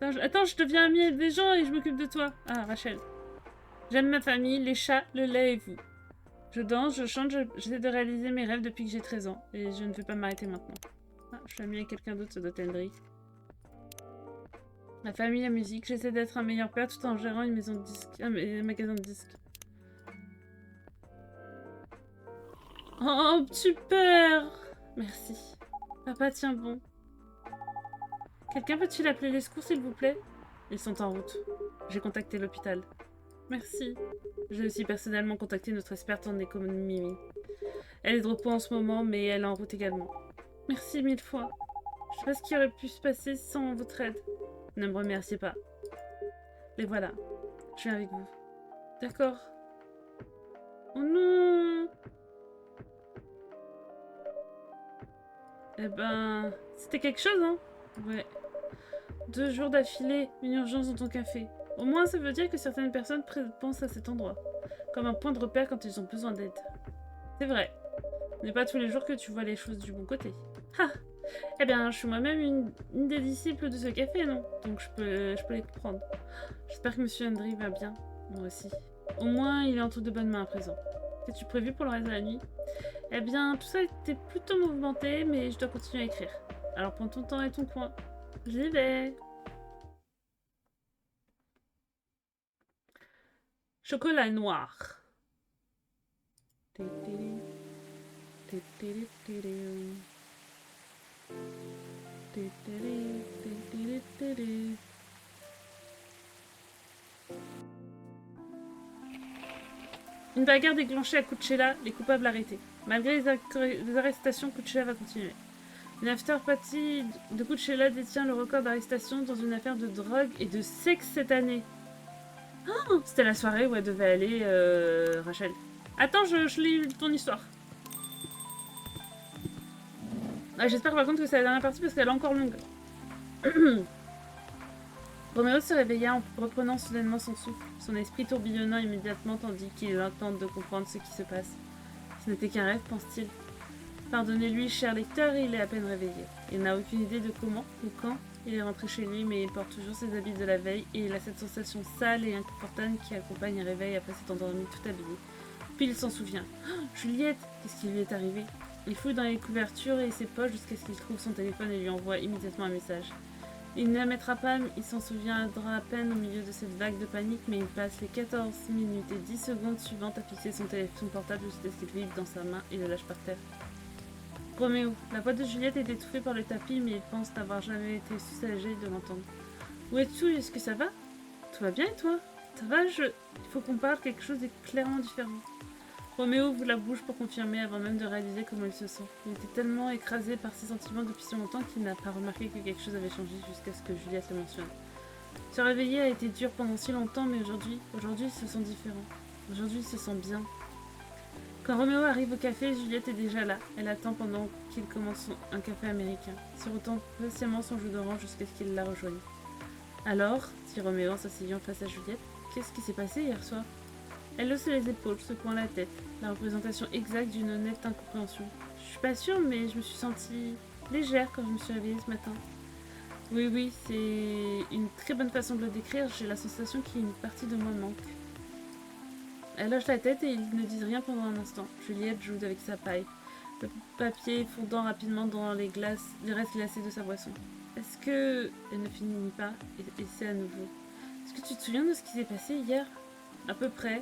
Attends, je deviens amie avec des gens et je m'occupe de toi. Ah, Rachel. J'aime ma famille, les chats, le lait et vous. Je danse, je chante, j'essaie de réaliser mes rêves depuis que j'ai 13 ans. Et je ne vais pas m'arrêter maintenant. Ah, je suis amie avec quelqu'un d'autre, ça doit être Hendry. La famille, la musique, j'essaie d'être un meilleur père tout en gérant une maison de disques. Un magasin de disques. Oh, petit père! Merci. Papa tient bon. Quelqu'un peut-il appeler les secours, s'il vous plaît? Ils sont en route. J'ai contacté l'hôpital. Merci. J'ai aussi personnellement contacté notre experte en économie. Elle est de repos en ce moment, mais elle est en route également. Merci 1000 fois. Je sais pas ce qui aurait pu se passer sans votre aide. Ne me remerciez pas. Les voilà. Je viens avec vous. D'accord. Oh non! Eh ben... C'était quelque chose, hein? Ouais. 2 jours d'affilée, une urgence dans ton café. Au moins, ça veut dire que certaines personnes pensent à cet endroit. Comme un point de repère quand ils ont besoin d'aide. C'est vrai. Ce n'est pas tous les jours que tu vois les choses du bon côté. Ah! Eh bien, je suis moi-même une des disciples de ce café, non? Donc je peux les comprendre. J'espère que Monsieur Hendry va bien. Moi aussi. Au moins, il est entre de bonnes mains à présent. Qu'as-tu prévu pour le reste de la nuit? Eh bien, tout ça était plutôt mouvementé, mais je dois continuer à écrire. Alors prends ton temps et ton coin. J'y vais. Chocolat noir. Une bagarre déclenchée à Coachella, les coupables arrêtés. Malgré les arrestations, Coachella va continuer. Une after-party de Coachella détient le record d'arrestation dans une affaire de drogue et de sexe cette année. Oh, c'était la soirée où elle devait aller, Rachel. Attends, je lis ton histoire. Ah, j'espère par contre que c'est la dernière partie parce qu'elle est encore longue. Roméo se réveilla en reprenant soudainement son souffle, son esprit tourbillonnant immédiatement tandis qu'il tente de comprendre ce qui se passe. Ce n'était qu'un rêve, pense-t-il. Pardonnez-lui, cher lecteur, il est à peine réveillé. Il n'a aucune idée de comment ou quand il est rentré chez lui, mais il porte toujours ses habits de la veille et il a cette sensation sale et inconfortable qui accompagne un réveil après s'être endormi tout habillé. Puis il s'en souvient. Oh, Juliette, qu'est-ce qui lui est arrivé? Il fouille dans les couvertures et ses poches jusqu'à ce qu'il trouve son téléphone et lui envoie immédiatement un message. Il ne la mettra pas, il s'en souviendra à peine au milieu de cette vague de panique, mais il passe les 14 minutes et 10 secondes suivantes à fixer son téléphone portable jusqu'à ce qu'il vibre dans sa main et le lâche par terre. Roméo. La voix de Juliette est étouffée par le tapis, mais il pense n'avoir jamais été soulagé de l'entendre. Où es-tu? Est-ce que ça va? Tout va bien et toi? Ça va, Il faut qu'on parle, quelque chose est clairement différent. Roméo ouvre la bouche pour confirmer avant même de réaliser comment il se sent. Il était tellement écrasé par ses sentiments depuis si longtemps qu'il n'a pas remarqué que quelque chose avait changé jusqu'à ce que Juliette le mentionne. Se réveiller a été dur pendant si longtemps, mais aujourd'hui il se sent différent. Aujourd'hui, il se sent bien. Quand Roméo arrive au café, Juliette est déjà là. Elle attend pendant qu'il commence un café américain, sirotant patiemment son jus d'orange jusqu'à ce qu'il la rejoigne. Alors, dit Roméo en s'asseyant face à Juliette, qu'est-ce qui s'est passé hier soir? Elle hausse les épaules, secouant la tête, la représentation exacte d'une honnête incompréhension. Je suis pas sûre, mais je me suis sentie légère quand je me suis réveillée ce matin. Oui, c'est une très bonne façon de le décrire. J'ai la sensation qu'une partie de moi manque. Elle hoche la tête et ils ne disent rien pendant un instant. Juliette joue avec sa paille, le papier fondant rapidement dans les restes glacés de sa boisson. Est-ce que... Elle ne finit pas et c'est à nouveau. Est-ce que tu te souviens de ce qui s'est passé hier? À peu près.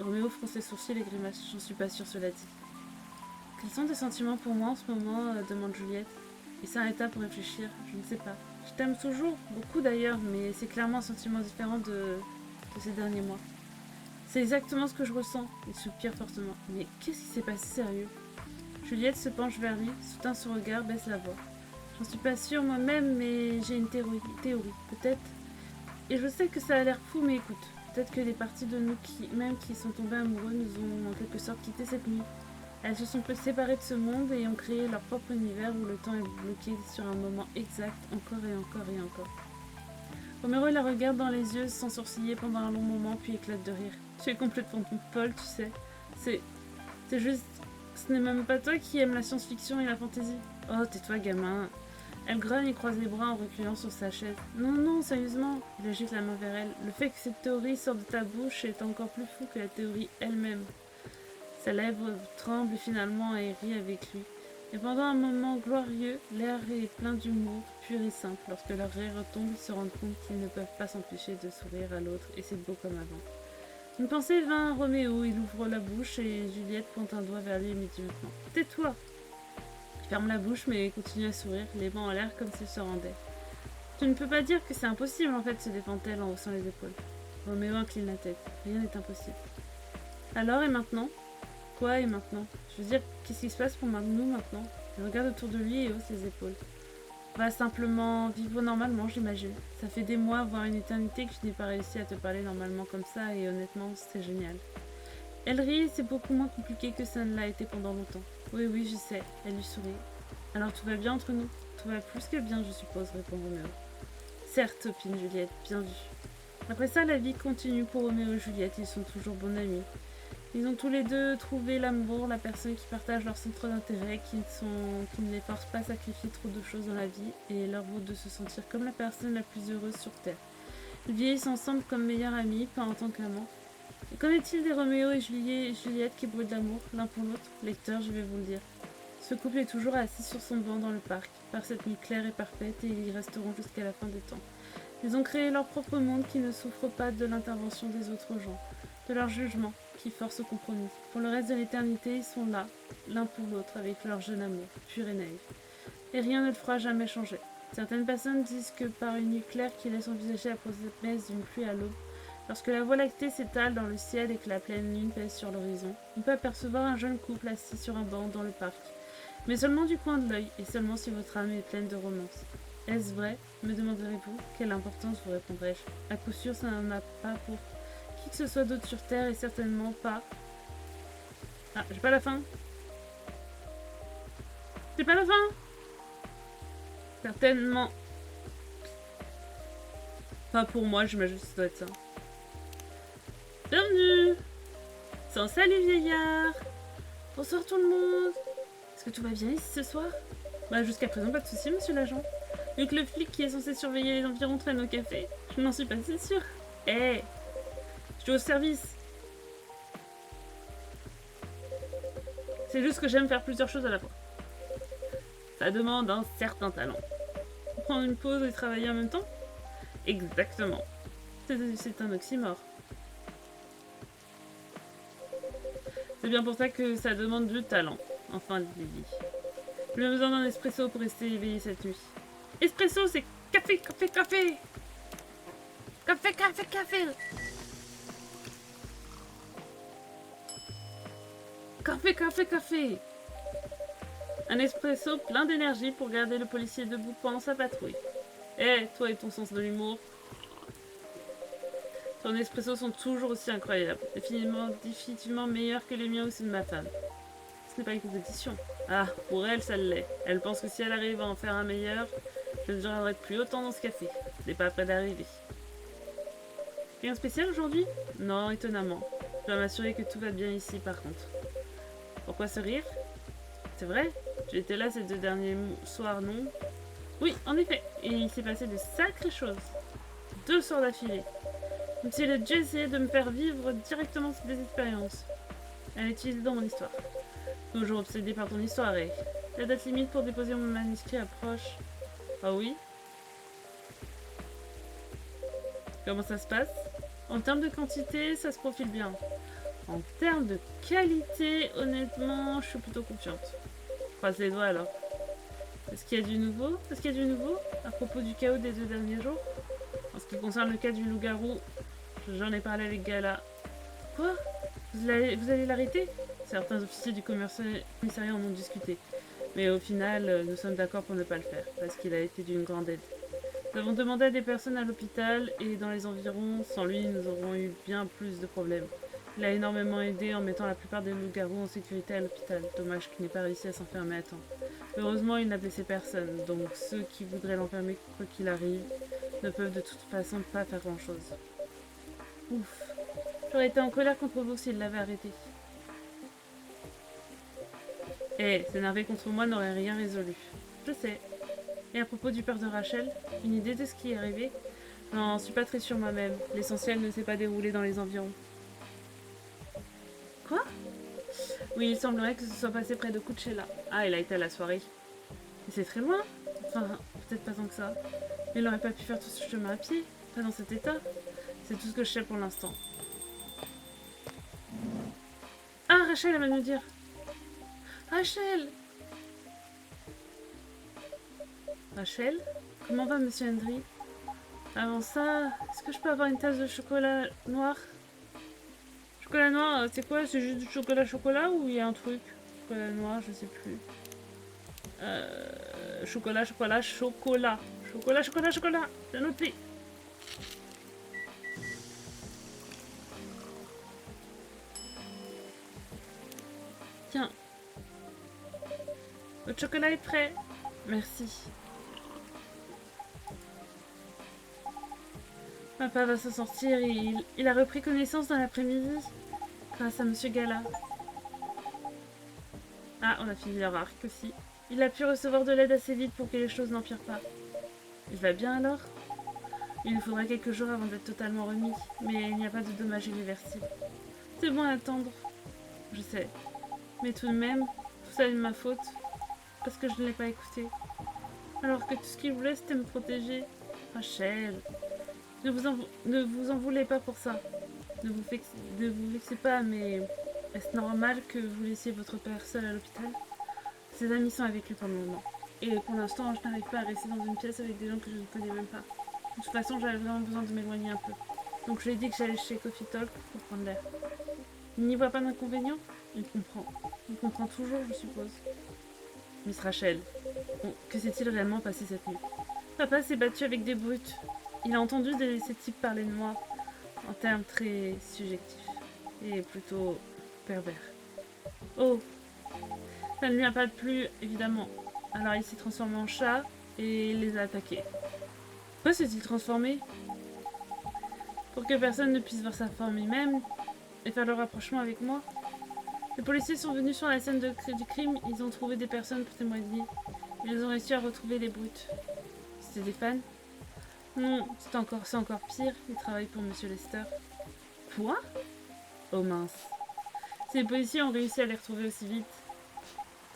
Roméo fronce les sourcils et grimace. J'en suis pas sûre, cela dit. Quels sont tes sentiments pour moi en ce moment? Demande Juliette. Il s'arrêta pour réfléchir. Je ne sais pas. Je t'aime toujours, beaucoup d'ailleurs, mais c'est clairement un sentiment différent de ces derniers mois. C'est exactement ce que je ressens. Il soupire fortement. Mais qu'est-ce qui s'est passé sérieux? Juliette se penche vers lui, soutint son regard, baisse la voix. J'en suis pas sûre moi-même, mais j'ai une théorie. Peut-être. Et je sais que ça a l'air fou, mais écoute. Peut-être que les parties de nous qui sont tombées amoureux nous ont en quelque sorte quitté cette nuit. Elles se sont séparées de ce monde et ont créé leur propre univers où le temps est bloqué sur un moment exact, encore et encore et encore. Roméo la regarde dans les yeux sans sourciller pendant un long moment, puis éclate de rire. Tu es complètement folle, tu sais. C'est juste... Ce n'est même pas toi qui aimes la science-fiction et la fantaisie. Oh, tais-toi, gamin. Elle grogne et croise les bras en reculant sur sa chaise. Non, sérieusement. Il agite la main vers elle. Le fait que cette théorie sorte de ta bouche est encore plus fou que la théorie elle-même. Sa lèvre tremble finalement et rit avec lui. Et pendant un moment glorieux, l'air est plein d'humour, pur et simple. Lorsque leur rire retombe, ils se rendent compte qu'ils ne peuvent pas s'empêcher de sourire à l'autre, et c'est beau comme avant. Une pensée vint à Roméo, il ouvre la bouche et Juliette pointe un doigt vers lui immédiatement. Tais-toi! Il ferme la bouche mais continue à sourire, les mains en l'air comme s'il se rendait. Tu ne peux pas dire que c'est impossible en fait, se défend-elle en haussant les épaules. Roméo incline la tête. Rien n'est impossible. Alors et maintenant? Quoi et maintenant? Je veux dire, qu'est-ce qui se passe pour nous maintenant? Il regarde autour de lui et hausse les épaules. On va simplement vivre normalement, j'imagine. Ça fait des mois, voire une éternité que je n'ai pas réussi à te parler normalement comme ça et honnêtement, c'est génial. Elle rit et c'est beaucoup moins compliqué que ça ne l'a été pendant longtemps. Oui, oui, je sais. Elle lui sourit. Alors tout va bien entre nous? Tout va plus que bien, je suppose, répond Roméo. Certes, opine Juliette, bien vu. Après ça, la vie continue pour Roméo et Juliette, ils sont toujours bons amis. Ils ont tous les deux trouvé l'amour, la personne qui partage leur centre d'intérêt, qui ne les force pas à sacrifier trop de choses dans la vie et leur vaut de se sentir comme la personne la plus heureuse sur Terre. Ils vieillissent ensemble comme meilleurs amis, pas en tant qu'amants. Et qu'en est-il des Roméo et Juliette qui brûlent d'amour, l'un pour l'autre? Lecteur, je vais vous le dire. Ce couple est toujours assis sur son banc dans le parc, par cette nuit claire et parfaite, et ils y resteront jusqu'à la fin des temps. Ils ont créé leur propre monde qui ne souffre pas de l'intervention des autres gens, de leur jugement, qui force au compromis. Pour le reste de l'éternité, ils sont là, l'un pour l'autre, avec leur jeune amour, pur et naïf. Et rien ne le fera jamais changer. Certaines personnes disent que par une nuit claire qui laisse envisager la promesse d'une pluie à l'aube, lorsque la voie lactée s'étale dans le ciel et que la pleine lune pèse sur l'horizon, on peut apercevoir un jeune couple assis sur un banc dans le parc. Mais seulement du coin de l'œil, et seulement si votre âme est pleine de romance. Est-ce vrai? Me demanderez-vous. Quelle importance, vous répondrai-je. À coup sûr, ça n'en a pas pour qui que ce soit d'autre sur Terre, et certainement pas... Ah, j'ai pas la fin. J'ai pas la fin. Certainement. Pas pour moi, j'imagine que ça doit être ça. Bienvenue. Sans salut, vieillard. Bonsoir tout le monde. Est-ce que tout va bien ici ce soir? Bah jusqu'à présent, pas de soucis, monsieur l'agent. Vu que le flic qui est censé surveiller les environs traîne au café, je n'en suis pas si sûre. Eh, je suis au service. C'est juste que j'aime faire plusieurs choses à la fois. Ça demande un certain talent. Prendre une pause et travailler en même temps? Exactement. C'est un oxymore. C'est bien pour ça que ça demande du talent. Enfin, Lily. J'ai besoin d'un espresso pour rester éveillé cette nuit. Espresso, c'est café, café, café. Café, café, café. Café, café, café. Un espresso plein d'énergie pour garder le policier debout pendant sa patrouille. Eh, toi et ton sens de l'humour. Ton espresso sont toujours aussi incroyables. Définitivement meilleurs que les miens ou ceux de ma femme. Ce n'est pas une compétition. Ah, pour elle, ça l'est. Elle pense que si elle arrive à en faire un meilleur, je ne durerai plus autant dans ce café. Ce n'est pas près d'arriver. Rien de spécial aujourd'hui? Non, étonnamment. Je dois m'assurer que tout va bien ici, par contre. Pourquoi ce rire? C'est vrai? J'ai été là ces 2 derniers soirs, non? Oui, en effet. Et il s'est passé de sacrées choses. 2 soirs d'affilée. Comme si le Dieu essayait de me faire vivre directement des expériences. Elle est utilisée dans mon histoire. Toujours obsédée par ton histoire, et la date limite pour déposer mon manuscrit approche. Ah oui? Comment ça se passe? En termes de quantité, ça se profile bien. En termes de qualité, honnêtement, je suis plutôt confiante. Croise les doigts alors. Est-ce qu'il y a du nouveau? Est-ce qu'il y a du nouveau à propos du chaos des 2 derniers jours? En ce qui concerne le cas du loup-garou, j'en ai parlé avec Gala. Quoi? Vous allez l'arrêter? Certains officiers du commissariat en ont discuté. Mais au final, nous sommes d'accord pour ne pas le faire, parce qu'il a été d'une grande aide. Nous avons demandé à des personnes à l'hôpital et dans les environs. Sans lui, nous aurons eu bien plus de problèmes. Il a énormément aidé en mettant la plupart des loups-garous en sécurité à l'hôpital. Dommage qu'il n'ait pas réussi à s'enfermer à temps. Heureusement, il n'a blessé personne, donc ceux qui voudraient l'enfermer quoi qu'il arrive ne peuvent de toute façon pas faire grand-chose. Ouf. J'aurais été en colère contre vous s'il l'avait arrêté. Eh, s'énerver contre moi n'aurait rien résolu. Je sais. Et à propos du père de Rachel, une idée de ce qui est arrivé? Non, je suis pas très sûre moi-même. L'essentiel ne s'est pas déroulé dans les environs. Quoi? Oui, il semblerait que ce soit passé près de Coachella. Ah, il a été à la soirée. Mais c'est très loin. Enfin, peut-être pas tant que ça. Mais il n'aurait pas pu faire tout ce chemin à pied. Pas dans cet état. C'est tout ce que je sais pour l'instant. Ah, Rachel, elle va nous dire. Rachel! Rachel? Comment va, monsieur Hendry? Avant ça, est-ce que je peux avoir une tasse de chocolat noir? Chocolat noir, c'est quoi? C'est juste du chocolat ou il y a un truc? Chocolat noir, je sais plus. Chocolat. Chocolat. J'ai noté. Tiens. Votre chocolat est prêt. Merci. Papa va s'en sortir et il a repris connaissance dans l'après-midi. Grâce à Monsieur Gala. Ah, on a fini leur arc aussi. Il a pu recevoir de l'aide assez vite pour que les choses n'empirent pas. Il va bien alors? Il nous faudra quelques jours avant d'être totalement remis, mais il n'y a pas de dommages irréversibles. C'est bon à attendre. Je sais. Mais tout de même, tout ça est de ma faute. Parce que je ne l'ai pas écouté. Alors que tout ce qu'il voulait, c'était me protéger. Rachel, ne vous en voulez pas pour ça. Ne vous vexez pas, mais est-ce normal que vous laissiez votre père seul à l'hôpital? Ses amis sont avec lui pour le moment. Et pour l'instant, je n'arrive pas à rester dans une pièce avec des gens que je ne connais même pas. De toute façon, j'avais vraiment besoin de m'éloigner un peu. Donc je lui ai dit que j'allais chez Coffee Talk pour prendre l'air. Il n'y voit pas d'inconvénient? Il comprend. Il comprend toujours, je suppose. Miss Rachel, que s'est-il réellement passé cette nuit? Papa s'est battu avec des brutes. Il a entendu ces types parler de moi en termes très subjectifs et plutôt pervers. Oh, ça ne lui a pas plu, évidemment. Alors il s'est transformé en chat et les a attaqués. Pourquoi s'est-il transformé? Pour que personne ne puisse voir sa forme lui-même et faire le rapprochement avec moi. Les policiers sont venus sur la scène du crime, ils ont trouvé des personnes pour témoigner. Ils ont réussi à retrouver les brutes. C'était des fans? Non, c'est encore pire, ils travaillent pour Monsieur Lester. Quoi? Oh mince. Si les policiers ont réussi à les retrouver aussi vite,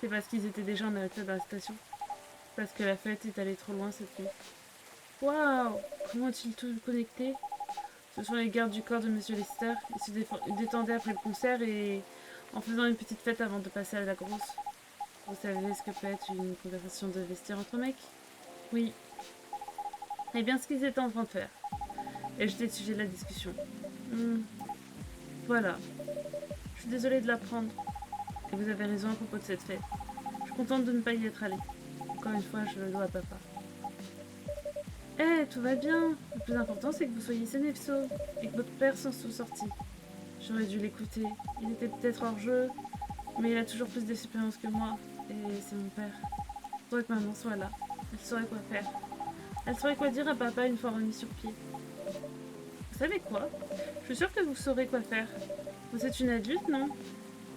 c'est parce qu'ils étaient déjà en état d'arrestation. Parce que la fête est allée trop loin cette nuit. Waouh! Comment ont-ils tout connecté? Ce sont les gardes du corps de Monsieur Lester. Ils se détendaient après le concert et en faisant une petite fête avant de passer à la grosse. Vous savez ce que peut être une conversation de vestiaire entre mecs? Oui. Eh bien, ce qu'ils étaient en train de faire. Et j'étais le sujet de la discussion. Voilà. Je suis désolée de l'apprendre. Et vous avez raison à propos de cette fête. Je suis contente de ne pas y être allée. Encore une fois, je le dois à papa. Eh, tout va bien. Le plus important, c'est que vous soyez sain et sauf. Et que votre père s'en soit sorti. J'aurais dû l'écouter. Il était peut-être hors jeu, mais il a toujours plus d'expérience que moi. Et c'est mon père. Il faudrait que maman soit là. Elle saurait quoi faire. Elle saurait quoi dire à papa une fois remis sur pied. Vous savez quoi? Je suis sûre que vous saurez quoi faire. Vous êtes une adulte, non?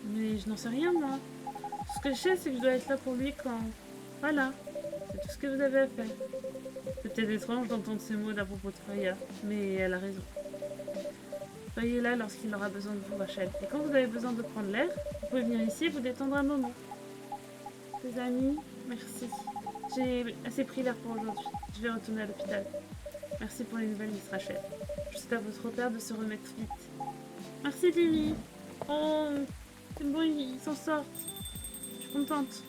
Mais je n'en sais rien, moi. Tout ce que je sais, c'est que je dois être là pour lui quand... Voilà. C'est tout ce que vous avez à faire. C'est peut-être étrange d'entendre ces mots à propos de Freya, mais elle a raison. Soyez là lorsqu'il aura besoin de vous, Rachel. Et quand vous avez besoin de prendre l'air, vous pouvez venir ici et vous détendre un moment. Les amis, merci. J'ai assez pris l'air pour aujourd'hui. Je vais retourner à l'hôpital. Merci pour les nouvelles, Miss Rachel. Je souhaite à votre père de se remettre vite. Merci, Lily. Oh, c'est bon, il s'en sort. Je suis contente.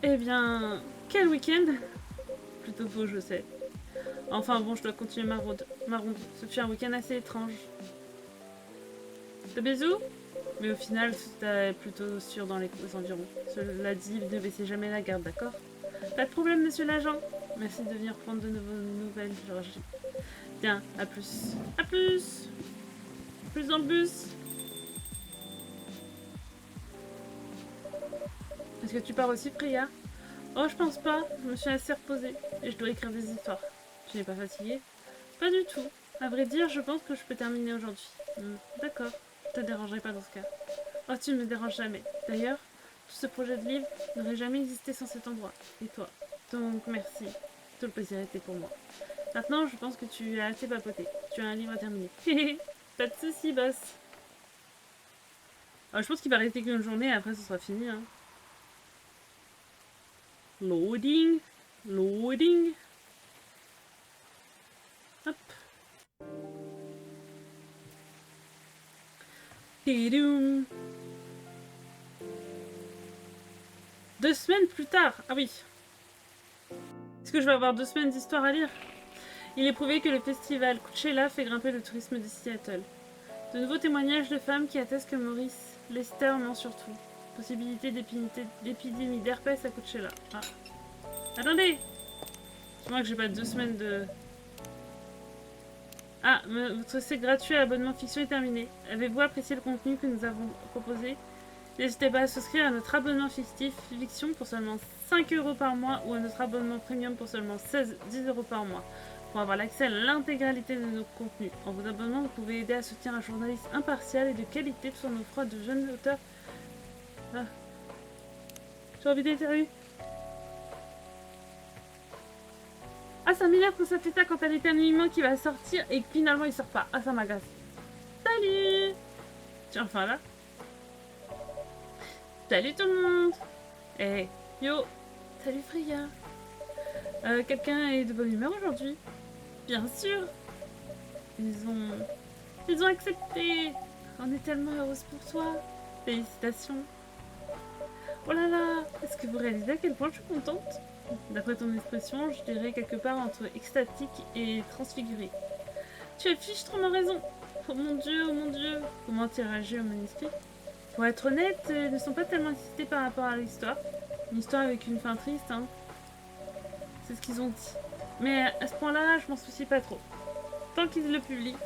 Eh bien, quel week-end? Plutôt beau, je sais. Enfin bon, je dois continuer ma ronde. Ce fut un week-end assez étrange. De bisous? Mais au final, c'était plutôt sûr dans les environs. Cela dit, ne baissez jamais la garde, d'accord? Pas de problème, monsieur l'agent. Merci de venir prendre de nouvelles, Georgie. Bien, à plus. À plus! Plus dans le bus. Est-ce que tu pars aussi, Priya? Oh, je pense pas. Je me suis assez reposée. Et je dois écrire des histoires. Tu n'es pas fatiguée? Pas du tout. À vrai dire, je pense que je peux terminer aujourd'hui. D'accord. Je te dérangerai pas dans ce cas. Oh, tu ne me déranges jamais. D'ailleurs, tout ce projet de livre n'aurait jamais existé sans cet endroit. Et toi? Donc, merci. Tout le plaisir était pour moi. Maintenant, je pense que tu as assez papoté. Tu as un livre à terminer. Pas de soucis, boss. Alors, je pense qu'il va rester qu'une journée, après ce sera fini. Hein. Loading. Loading. Hop. Tidoum. 2 semaines plus tard. Ah oui. Est-ce que je vais avoir 2 semaines d'histoire à lire? Il est prouvé que le festival Coachella fait grimper le tourisme de Seattle. De nouveaux témoignages de femmes qui attestent que Maurice Lester ment surtout. Possibilité d'épidémie d'herpès à Coachella. Ah. Attendez! Dis-moi que j'ai pas 2 semaines de... Ah, votre essai gratuit à l'abonnement fiction est terminé. Avez-vous apprécié le contenu que nous avons proposé? N'hésitez pas à souscrire à notre abonnement fictif fiction pour seulement 5 € par mois ou à notre abonnement premium pour seulement 10 € par mois pour avoir l'accès à l'intégralité de nos contenus. En vous abonnant, vous pouvez aider à soutenir un journaliste impartial et de qualité tout en offrant de jeunes auteurs. Ah. J'ai envie d'éternuer. Ah, ça m'énerve quand ça fait ça, quand t'as l'éternuement qui va sortir et que finalement il sort pas. Ah, ça m'agace. Salut! Tiens, enfin là. Salut tout le monde! Eh, yo! Salut Freya! Quelqu'un est de bonne humeur aujourd'hui? Bien sûr! Ils ont accepté! On est tellement heureuse pour toi! Félicitations! Oh là là! Est-ce que vous réalisez à quel point je suis contente? D'après ton expression, je dirais quelque part entre extatique et transfigurée. Tu as fichtrement raison! Oh mon dieu! Comment tu réagis au manuscrit? Pour être honnête, ils ne sont pas tellement excités par rapport à l'histoire. Une histoire avec une fin triste, hein. C'est ce qu'ils ont dit. Mais à ce point-là, je m'en soucie pas trop. Tant qu'ils le publient,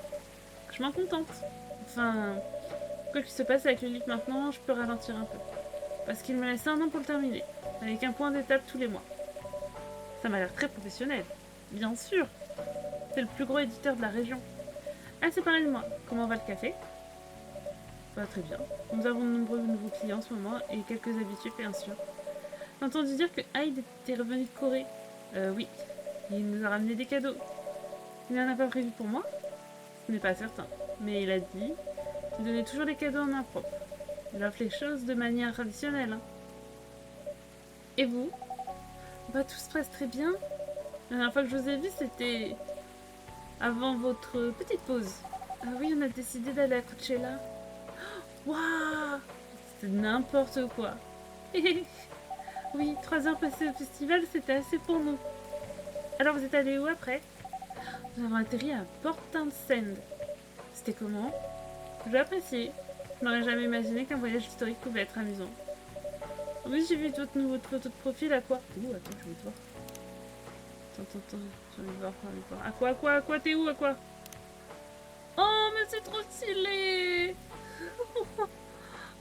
je m'en contente. Enfin, quoi qu'il se passe avec le livre maintenant, je peux ralentir un peu. Parce qu'il me laisse 1 an pour le terminer, avec un point d'étape tous les mois. Ça m'a l'air très professionnel. Bien sûr. C'est le plus gros éditeur de la région. Ah, c'est pareil de moi. Comment va le café? Bah, très bien. Nous avons de nombreux nouveaux clients en ce moment et quelques habitués, bien sûr. J'ai entendu dire que Hyde était revenu de Corée. Oui. Il nous a ramené des cadeaux. Il n'en a pas prévu pour moi? Ce n'est pas certain. Mais il a dit qu'il donnait toujours des cadeaux en main propre. Il offre les choses de manière traditionnelle. Hein. Et vous? Bah, tout se passe très bien. La dernière fois que je vous ai vu, c'était avant votre petite pause. Ah oui, on a décidé d'aller à Coachella. Waouh! C'était n'importe quoi. Oui, 3 heures passées au festival, c'était assez pour nous. Alors vous êtes allés où après? Nous avons atterri à Port Townsend. C'était comment? J'ai apprécié. Je n'aurais jamais imaginé qu'un voyage historique pouvait être amusant. Oui, j'ai vu votre nouvelle photo de profil, à quoi? Ouh, attends, je vais te voir. Attends, je vais te voir. À quoi, t'es où, à quoi? Oh, mais c'est trop stylé!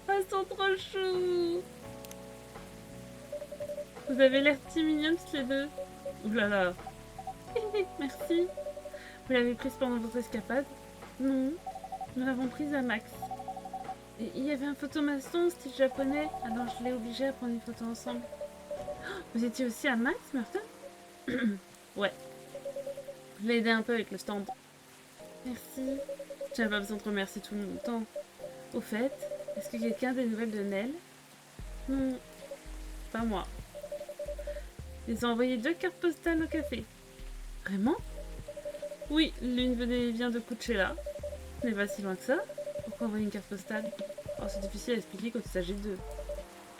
Elles sont trop chou! Vous avez l'air si mignonnes toutes les deux. Ouh là là. Merci. Vous l'avez prise pendant votre escapade? Non. Nous l'avons prise à Max. Et il y avait un photomaçon style japonais, alors je l'ai obligé à prendre une photo ensemble. Oh, vous étiez aussi à Max, Martin? Ouais. Je l'ai aidé un peu avec le stand. Merci. J'avais pas besoin de remercier tout le temps. Au fait, est-ce que quelqu'un a des nouvelles de Nell? Non. Pas moi. Ils ont envoyé 2 cartes postales au café. Vraiment? Oui, l'une vient de Coachella. Ce n'est pas si loin que ça. Pourquoi envoyer une carte postale? Oh, c'est difficile à expliquer quand il s'agit d'eux.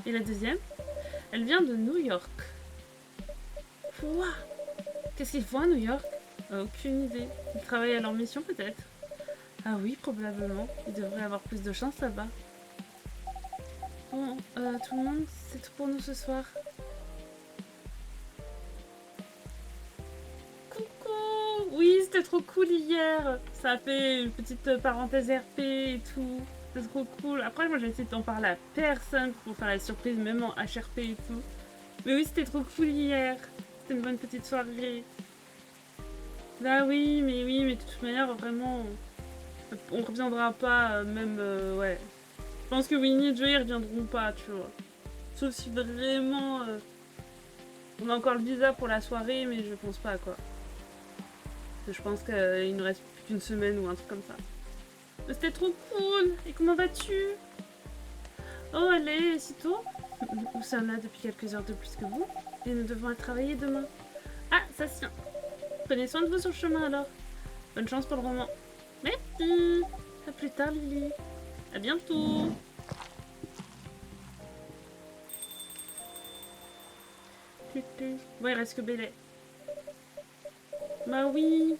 Et la deuxième? Elle vient de New York. Quoi? Qu'est-ce qu'ils font à New York? Aucune idée. Ils travaillent à leur mission peut-être? Ah oui, probablement. Ils devraient avoir plus de chance là-bas. Bon, tout le monde, c'est tout pour nous ce soir. Oui, c'était trop cool hier. Ça a fait une petite parenthèse RP et tout. C'était trop cool. Après, moi, j'ai essayé d'en parler à personne pour faire la surprise, même en HRP et tout. Mais oui, c'était trop cool hier. C'était une bonne petite soirée. Bah oui, mais de toute manière, vraiment, on reviendra pas, même, ouais. Je pense que Winnie et Joey ils reviendront pas, tu vois. Sauf si vraiment, on a encore le visa pour la soirée, mais je pense pas, quoi. Je pense qu'il ne reste plus qu'une semaine ou un truc comme ça. Mais c'était trop cool! Et comment vas-tu? Oh, allez, si tôt? Nous sommes là depuis quelques heures de plus que vous, et nous devons aller travailler demain. Ah, ça se tient. Prenez soin de vous sur le chemin alors. Bonne chance pour le roman. Merci! À plus tard, Lily. À bientôt! Ouais, il reste que Belay. Bah oui.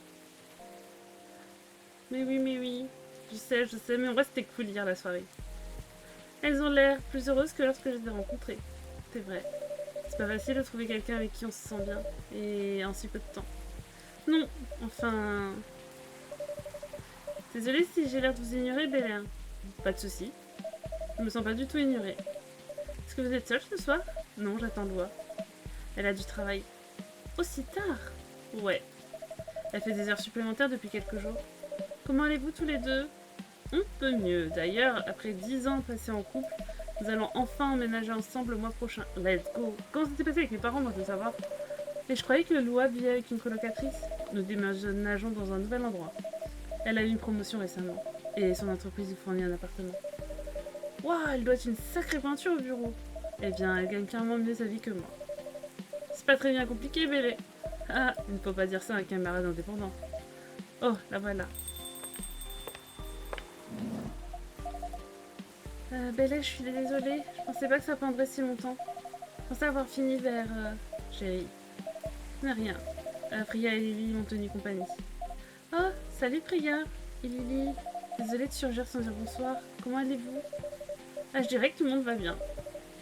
Mais oui. Je sais, mais en vrai c'était cool hier la soirée. Elles ont l'air plus heureuses que lorsque je les ai rencontrées. C'est vrai. C'est pas facile de trouver quelqu'un avec qui on se sent bien. Et en si peu de temps. Non, enfin... Désolée si j'ai l'air de vous ignorer, Belair. Pas de souci. Je me sens pas du tout ignorée. Est-ce que vous êtes seule ce soir? Non, j'attends Lua. Elle a du travail. Aussi tard? Ouais. Elle fait des heures supplémentaires depuis quelques jours. Comment allez-vous tous les deux? On peut mieux. D'ailleurs, après 10 ans passés en couple, nous allons enfin emménager ensemble le mois prochain. Let's go! Comment ça s'est passé avec mes parents, moi je veux savoir? Mais je croyais que Lua vivait avec une colocatrice. Nous déménageons dans un nouvel endroit. Elle a eu une promotion récemment. Et son entreprise lui fournit un appartement. Waouh, elle doit être une sacrée peinture au bureau. Eh bien, elle gagne clairement mieux sa vie que moi. C'est pas très bien compliqué, Bélé. Ah, il ne faut pas dire ça à un camarade indépendant. Oh, la voilà. Bélé, je suis désolée. Je pensais pas que ça prendrait si longtemps. Je pensais avoir fini vers... Chérie. Ce n'est rien. Priya et Lily m'ont tenu compagnie. Oh, salut Priya et Lily. Désolée de surgir sans dire bonsoir. Comment allez-vous? Ah, je dirais que tout le monde va bien.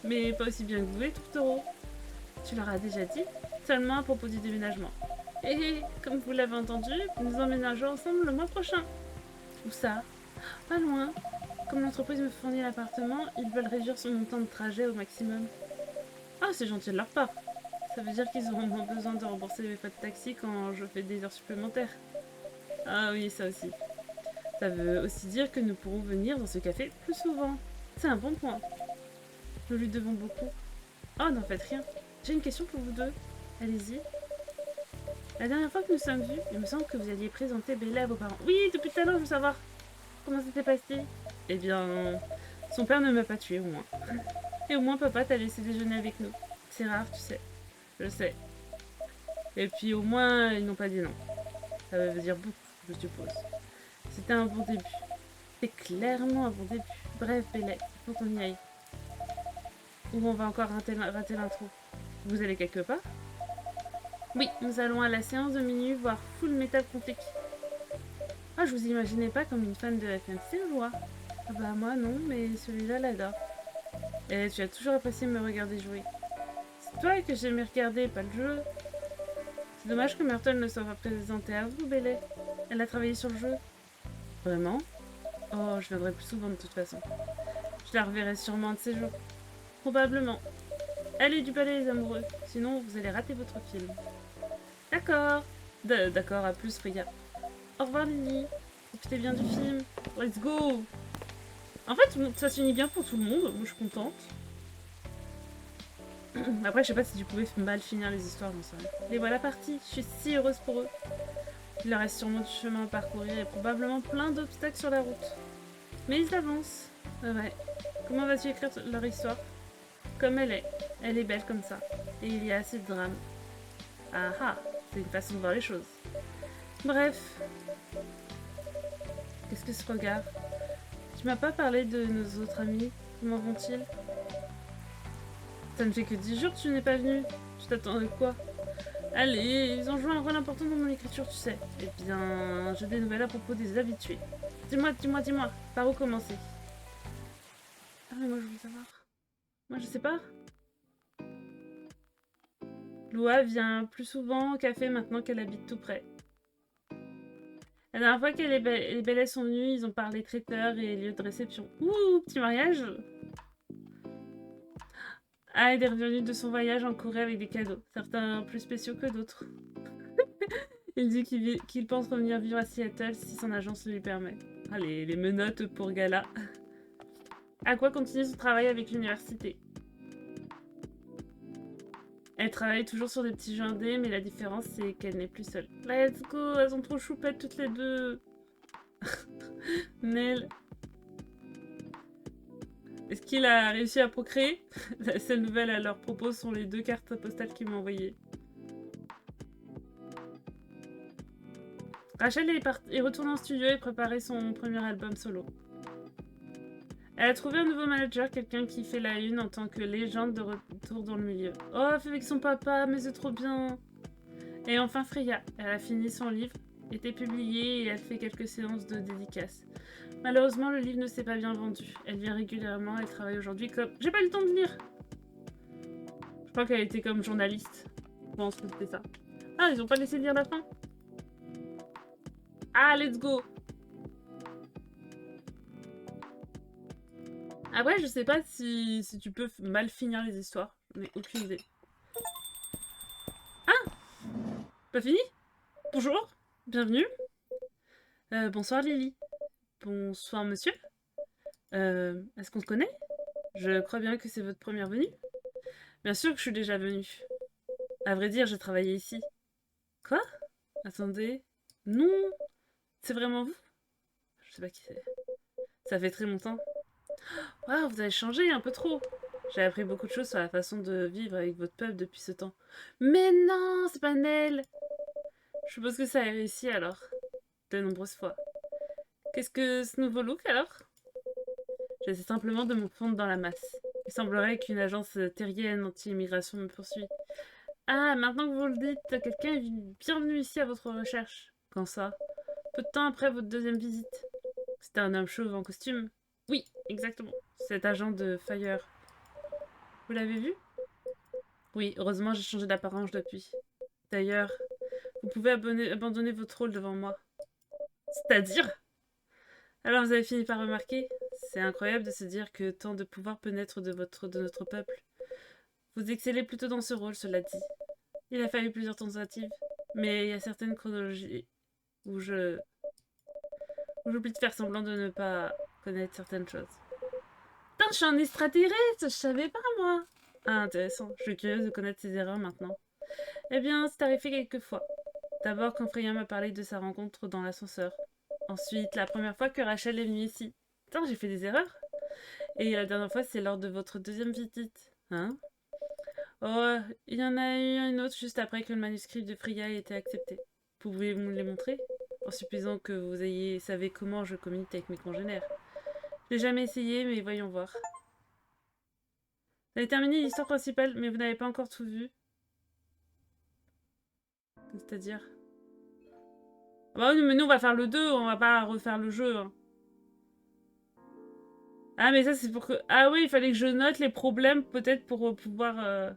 Mais pas aussi bien que vous les tourtereaux. Tu leur as déjà dit? Seulement à propos du déménagement. Et comme vous l'avez entendu, nous emménageons ensemble le mois prochain. Où ça? Pas loin. Comme l'entreprise me fournit l'appartement, ils veulent réduire son temps de trajet au maximum. Ah, c'est gentil de leur part. Ça veut dire qu'ils auront moins besoin de rembourser mes frais de taxi quand je fais des heures supplémentaires. Ah oui, ça aussi. Ça veut aussi dire que nous pourrons venir dans ce café plus souvent. C'est un bon point. Nous lui devons beaucoup. Oh, n'en faites rien. J'ai une question pour vous deux. Allez-y. La dernière fois que nous sommes vus, il me semble que vous alliez présenter Bella à vos parents. Oui, depuis tout à l'heure, je veux savoir. Comment c'était passé? Eh bien, son père ne m'a pas tué au moins. Et au moins papa t'a laissé déjeuner avec nous. C'est rare, tu sais. Je sais. Et puis au moins, ils n'ont pas dit non. Ça veut dire beaucoup, je suppose. C'était un bon début. C'était clairement un bon début. Bref, Bella, faut qu'on y aille. Ou on va encore rater l'intro. Vous allez quelque part? Oui, nous allons à la séance de minuit voir Full Metal Complete. Ah, je vous imaginais pas comme une fan de FMC, Loi. Ah bah moi non, mais celui-là l'adore. Et tu as toujours apprécié me regarder jouer. C'est toi que j'aimais regarder, pas le jeu. C'est dommage que Myrtle ne soit pas présentée à vous, Bélé. Elle a travaillé sur le jeu. Vraiment? Oh, je viendrai plus souvent de toute façon. Je la reverrai sûrement un de ces jours. Probablement. Allez du palais les amoureux, sinon vous allez rater votre film. D'accord. D'accord, à plus, Priya. Au revoir, Lily. Profitez bien du film. Let's go. En fait, ça se finit bien pour tout le monde. Moi, je suis contente. Après, je sais pas si tu pouvais mal finir les histoires, j'en sais rien. Les voilà partis. Je suis si heureuse pour eux. Il leur reste sûrement du chemin à parcourir et probablement plein d'obstacles sur la route. Mais ils avancent. Ouais. Comment vas-tu écrire leur histoire? Comme elle est. Elle est belle comme ça. Et il y a assez de drame. Ah ah, c'est une façon de voir les choses. Bref. Qu'est-ce que ce regard? Tu m'as pas parlé de nos autres amis. Comment vont-ils? Ça ne fait que 10 jours que tu n'es pas venu. Tu t'attendais quoi? Allez, ils ont joué un rôle important dans mon écriture, tu sais. Eh bien, j'ai des nouvelles à propos des habitués. Dis-moi. Par où commencer? Ah mais moi je veux savoir. Moi je sais pas. Lua vient plus souvent au café maintenant qu'elle habite tout près. La dernière fois que les Bellets sont venus, ils ont parlé traiteur et lieu de réception. Ouh, petit mariage! Ah, il est revenu de son voyage en Corée avec des cadeaux, certains plus spéciaux que d'autres. Il dit qu'il pense revenir vivre à Seattle si son agence le lui permet. Ah, les menottes pour gala. À quoi continue son travail avec l'université? Elle travaille toujours sur des petits jeux indés, mais la différence c'est qu'elle n'est plus seule. Let's go, elles sont trop choupettes toutes les deux. Nel. Est-ce qu'il a réussi à procréer? La seule nouvelle à leur propos sont les 2 cartes postales qu'il m'a envoyées. Rachel est retournée en studio et préparait son premier album solo. Elle a trouvé un nouveau manager, quelqu'un qui fait la une en tant que légende de retour dans le milieu. Oh, elle fait avec son papa, mais c'est trop bien. Et enfin Freya, elle a fini son livre, était publié et elle fait quelques séances de dédicaces. Malheureusement, le livre ne s'est pas bien vendu. Elle vient régulièrement, elle travaille aujourd'hui comme... J'ai pas eu le temps de lire. Je crois qu'elle était comme journaliste. Je pense que c'était ça. Ah, ils ont pas laissé lire la fin. Ah, let's go. Après, je sais pas si tu peux mal finir les histoires. J'en ai aucune idée. Ah, pas fini? Bonjour, bienvenue. Bonsoir Lily. Bonsoir monsieur. Est-ce qu'on se connaît? Je crois bien que c'est votre première venue. Bien sûr que je suis déjà venue. À vrai dire, j'ai travaillé ici. Quoi? Attendez. Non, c'est vraiment vous? Je sais pas qui c'est. Ça fait très longtemps. Waouh, vous avez changé un peu trop. J'ai appris beaucoup de choses sur la façon de vivre avec votre peuple depuis ce temps. Mais non, c'est pas Nell. Je suppose que ça a réussi alors. De nombreuses fois. Qu'est-ce que ce nouveau look alors? J'essaie simplement de me fondre dans la masse. Il semblerait qu'une agence terrienne anti-immigration me poursuit. Ah, maintenant que vous le dites, quelqu'un est bienvenu ici à votre recherche. Quand ça? Peu de temps après votre deuxième visite. C'était un homme chauve en costume. Oui, exactement. Cet agent de Fire. Vous l'avez vu? Oui, heureusement j'ai changé d'apparence depuis. D'ailleurs, vous pouvez abandonner votre rôle devant moi. C'est-à-dire? Alors vous avez fini par remarquer? C'est incroyable de se dire que tant de pouvoir peut naître de notre peuple. Vous excellez plutôt dans ce rôle, cela dit. Il a fallu plusieurs tentatives, mais il y a certaines chronologies où où j'oublie de faire semblant de ne pas connaître certaines choses. Putain, je suis un extraterrestre, je savais pas moi. Ah, intéressant, je suis curieuse de connaître ses erreurs maintenant. Eh bien, c'est arrivé quelques fois. D'abord quand Freya m'a parlé de sa rencontre dans l'ascenseur. Ensuite, la première fois que Rachel est venue ici. Putain, j'ai fait des erreurs. Et la dernière fois, c'est lors de votre deuxième visite. Hein? Oh, il y en a eu une autre juste après que le manuscrit de Freya ait été accepté. Pouvez-vous me les montrer? En supposant que vous savez comment je communique avec mes congénères. Je n'ai jamais essayé, mais voyons voir. Vous avez terminé l'histoire principale, mais vous n'avez pas encore tout vu. C'est-à-dire? Ah bah oui, mais nous on va faire le 2, on va pas refaire le jeu. Hein. Ah mais ça c'est pour que... Ah oui, il fallait que je note les problèmes peut-être pour pouvoir...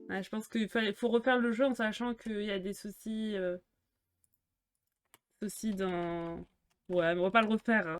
Ouais, je pense faut refaire le jeu en sachant qu'il y a des soucis... soucis dans... Ouais, mais on va pas le refaire. Hein.